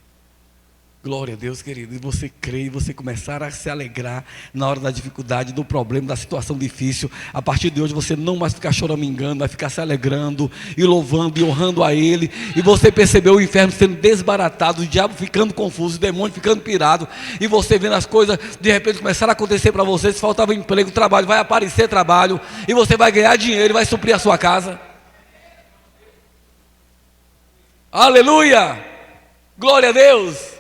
Glória a Deus, querido. E você crê, e você começar a se alegrar na hora da dificuldade, do problema, da situação difícil. A partir de hoje você não mais ficar choramingando, vai ficar se alegrando e louvando e honrando a Ele. E você percebeu o inferno sendo desbaratado, o diabo ficando confuso, o demônio ficando pirado. E você vendo as coisas de repente começar a acontecer para você. Se faltava emprego, trabalho, vai aparecer trabalho. E você vai ganhar dinheiro e vai suprir a sua casa. Aleluia! Glória a Deus!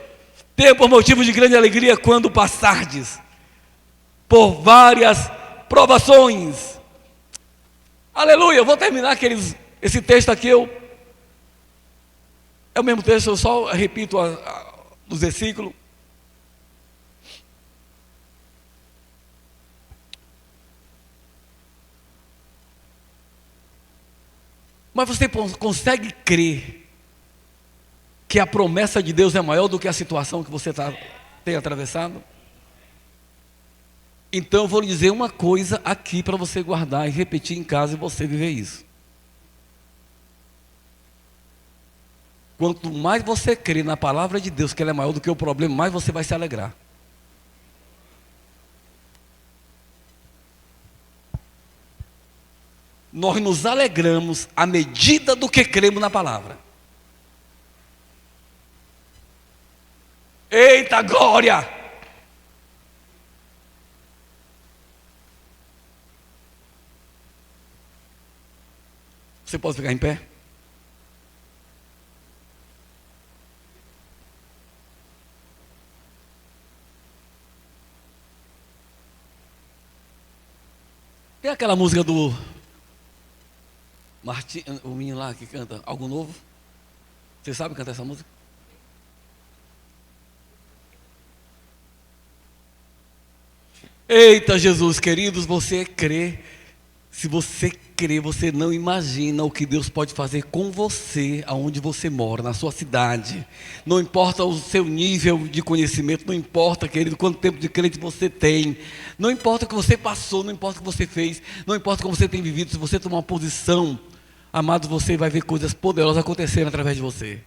Tenha por motivo de grande alegria quando passardes por várias provações. Aleluia! Eu vou terminar, queridos, esse texto aqui, é o mesmo texto, eu só repito os versículos. Mas você consegue crer que a promessa de Deus é maior do que a situação que você tem atravessado? Então eu vou lhe dizer uma coisa aqui para você guardar e repetir em casa e você viver isso. Quanto mais você crê na palavra de Deus que ela é maior do que o problema, mais você vai se alegrar. Nós nos alegramos à medida do que cremos na palavra. Eita glória! Você pode ficar em pé? Tem aquela música do Martim, o menino lá que canta Algo Novo. Você sabe cantar essa música? Eita Jesus, queridos, você crê. Se você crê, você não imagina o que Deus pode fazer com você, aonde você mora, na sua cidade. Não importa o seu nível de conhecimento, não importa, querido, quanto tempo de crente você tem. Não importa o que você passou, não importa o que você fez, não importa como você tem vivido. Se você tomar uma posição, amado, você vai ver coisas poderosas acontecerem através de você.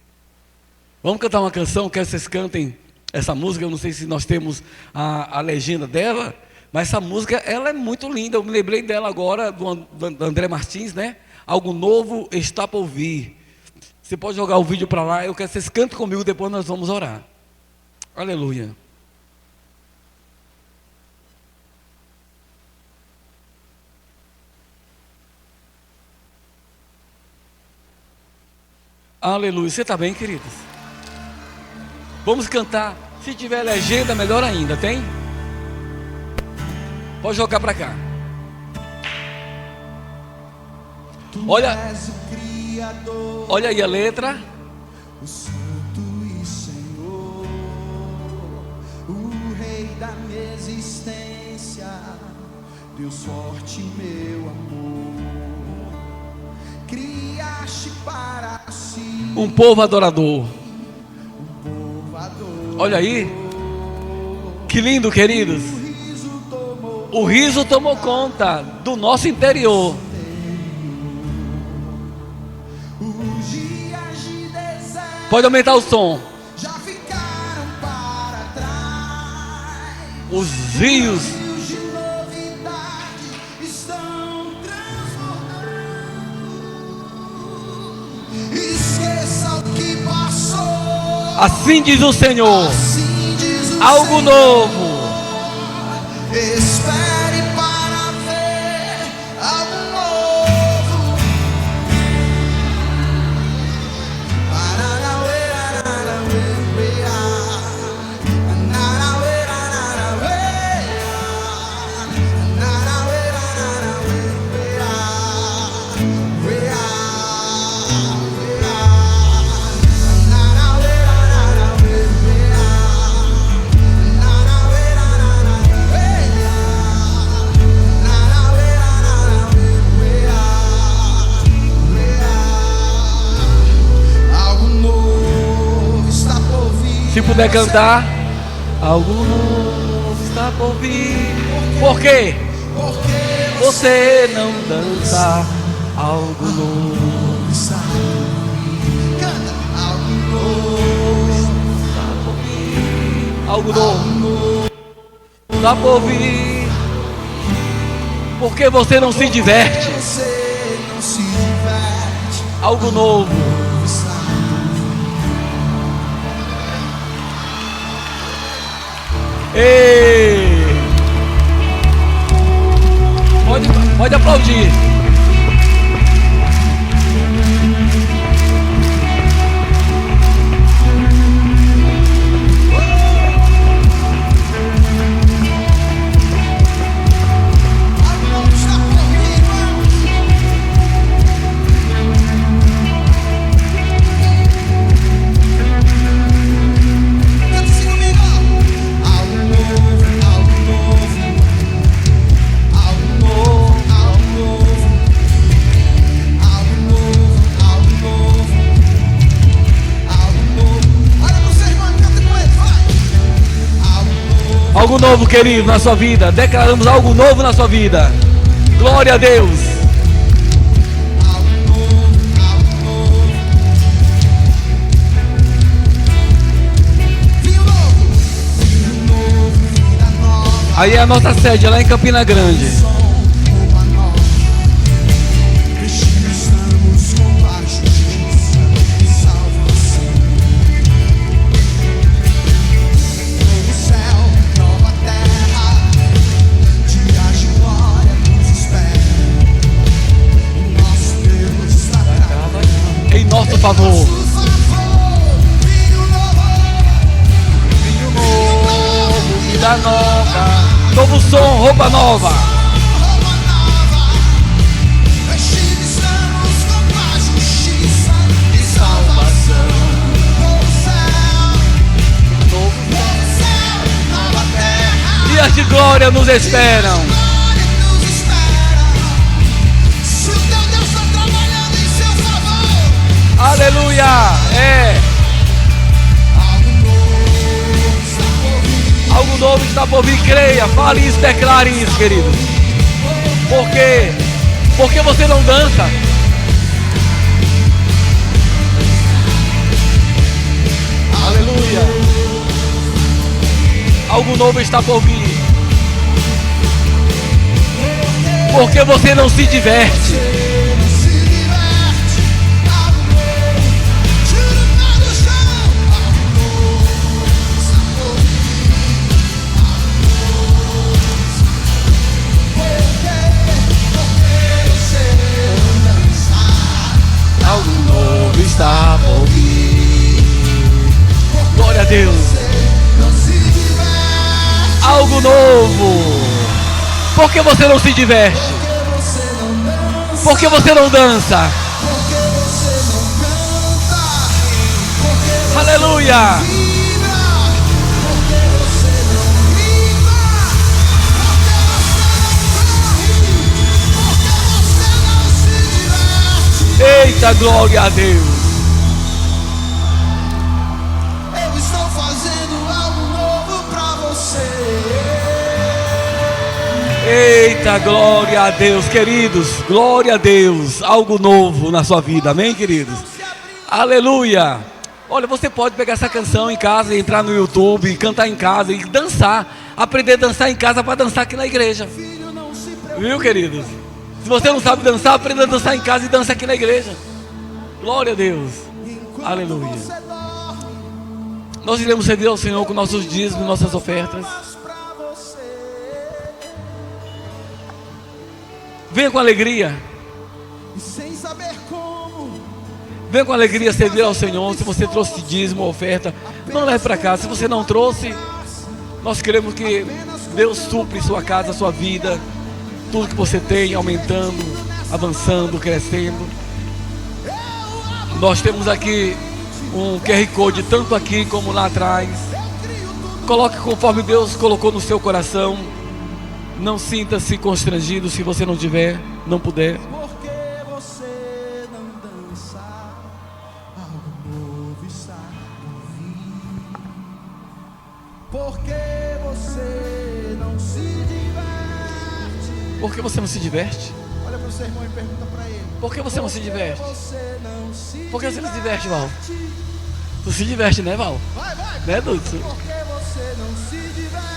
Vamos cantar uma canção, quero que vocês cantem essa música. Eu não sei se nós temos a legenda dela, mas essa música, ela é muito linda. Eu me lembrei dela agora, do André Martins, né? Algo novo está por vir. Você pode jogar o vídeo para lá. Eu quero que vocês cantem comigo, depois nós vamos orar. Aleluia. Aleluia. Você está bem, queridos? Vamos cantar. Se tiver legenda, melhor ainda, tem? Pode jogar para cá. Olha aí a letra. O Santo e Senhor, o Rei da minha existência, Deus forte, meu amor, criaste para si um povo adorador. Olha aí. Que lindo, queridos. O riso tomou conta do nosso interior. Os dias de deserto Pode aumentar o som. já ficaram para trás. Os rios de novidade estão transbordando. Esqueça o que passou. Assim diz o Senhor, Assim diz o algo Senhor. novo. Espere para ver algo novo. Algo novo está por vir. Se puder cantar, algo novo está por vir. Por quê? Porque Você não dança, algo novo está por vir. Canta. Algo novo. está por vir. Algo novo está por vir. Porque você não se diverte, Você não se diverte. algo novo. Está Ei! Pode aplaudir. algo novo está por vir, irmãos. Canta assim comigo, ó. Algo novo, algo novo. Algo novo, algo novo. Algo novo, algo novo. Algo novo. Olha pro seu irmão e canta com ele, vai. Algo novo. Algo novo, querido, na sua vida. Declaramos algo novo na sua vida. Glória a Deus. Algo novo, algo novo. Vinho novo, vida nova. Aí é a nossa sede, lá em Campina Grande. Roupa nova. Vestidos estamos com a justiça e salvação. Novo céu, nova terra. Dias de glória nos espera. O nosso Deus está trabalhando. Em nosso favor. Por favor, vinho novo. Vinho novo, vida nova. Novo som, roupa nova. Roupa nova, vestidos estamos com a justiça e salvação. Novo céu, nova terra. Dias de glória nos esperam. Glória nos espera. Se o teu Deus está trabalhando em seu favor, Aleluia. É. algo novo está por vir. Algo novo está por vir. Creia, fale isso, declare isso, querido. Por quê? Porque você não dança. Aleluia. Algo novo está por vir. Porque você não se diverte. Se diverte, algo novo. Tira o pé do chão. Algo novo está por vir. Porque você não dança. Algo novo está por vir. Glória a Deus. Não se diverte. Algo novo. Por que você não se diverte? Porque você não dança. Por que você não dança? Porque você não canta. Porque Aleluia. vibra. Porque você não grita. Porque você não corre. Porque você não se diverte. Eita, glória a Deus. Eu estou fazendo algo novo pra você. Eita, glória a Deus, queridos. Glória a Deus. Algo novo na sua vida, amém, queridos? Aleluia. Olha, você pode pegar essa canção em casa, entrar no YouTube, cantar em casa e dançar. Aprender a dançar em casa para dançar aqui na igreja. Viu, queridos? Se você não sabe dançar, aprenda a dançar em casa e dança aqui na igreja. Glória a Deus. Aleluia. Nós iremos servir ao Senhor com nossos dízimos, nossas ofertas. Venha com alegria. Sem saber como. Venha com alegria servir ao Senhor. Se você trouxe dízimo, oferta, não leve para casa. Se você não trouxe, nós queremos que Deus supre sua casa, sua vida, tudo que você tem, aumentando, avançando, crescendo. Nós temos aqui um QR Code, tanto aqui como lá atrás. Coloque conforme Deus colocou no seu coração. Não sinta-se constrangido se você não tiver, não puder. Porque você não dança, algo novo está por vir. Porque você não se diverte. Por que você não se diverte? Olha para o seu irmão e pergunta para ele. Por que você não se diverte? Você não se Por que você não se diverte, Val? Tu se diverte, né, Val? Vai, vai. Né, Dudson? Porque você não se diverte.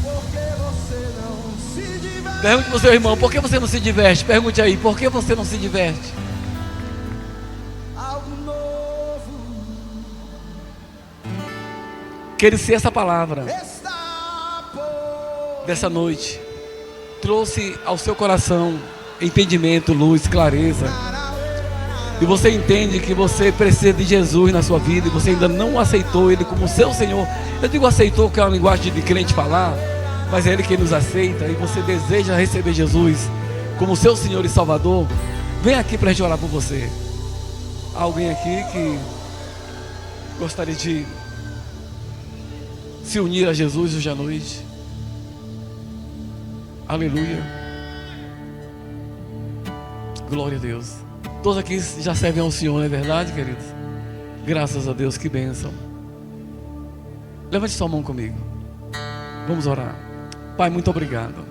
Porque você não se diverte. Pergunte pro seu irmão, por que você não se diverte? Pergunte aí, por que você não se diverte? Algo novo Querido, se essa palavra está por dessa noite trouxe ao seu coração entendimento, luz, clareza, e você entende que você precisa de Jesus na sua vida e você ainda não aceitou Ele como seu Senhor. Eu digo aceitou, que é uma linguagem de crente falar, mas é Ele que nos aceita, e você deseja receber Jesus como seu Senhor e Salvador. Vem aqui para a gente orar por você. Há alguém aqui que gostaria de se unir a Jesus hoje à noite? Aleluia. Glória a Deus. Todos aqui já servem ao Senhor, não é verdade, queridos? Graças a Deus, que bênção. Levante sua mão comigo. Vamos orar. Pai, muito obrigado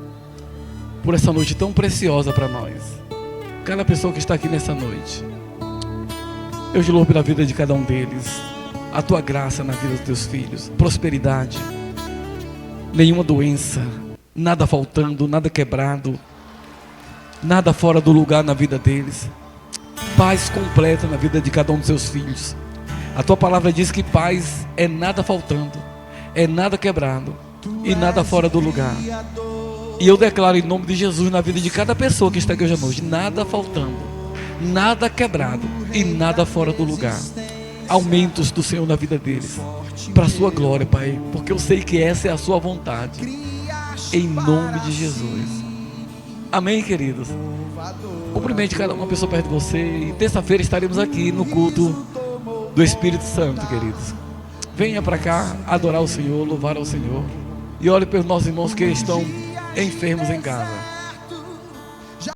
por essa noite tão preciosa para nós. Cada pessoa que está aqui nessa noite, eu te louvo pela vida de cada um deles. A tua graça na vida dos teus filhos, prosperidade, nenhuma doença, nada faltando, nada quebrado, nada fora do lugar na vida deles. Paz completa na vida de cada um dos seus filhos. A tua palavra diz que paz é nada faltando, é nada quebrado e nada fora do lugar. E eu declaro em nome de Jesus na vida de cada pessoa que está aqui hoje à noite: nada faltando, nada quebrado e nada fora do lugar. Aumentos do Senhor na vida deles, para a sua glória, Pai, porque eu sei que essa é a sua vontade, em nome de Jesus. Amém, queridos? Cumprimente cada uma pessoa perto de você. E terça-feira estaremos aqui no culto do Espírito Santo, queridos. Venha para cá adorar o Senhor, louvar ao Senhor. E olhe pelos nossos irmãos que estão enfermos em casa.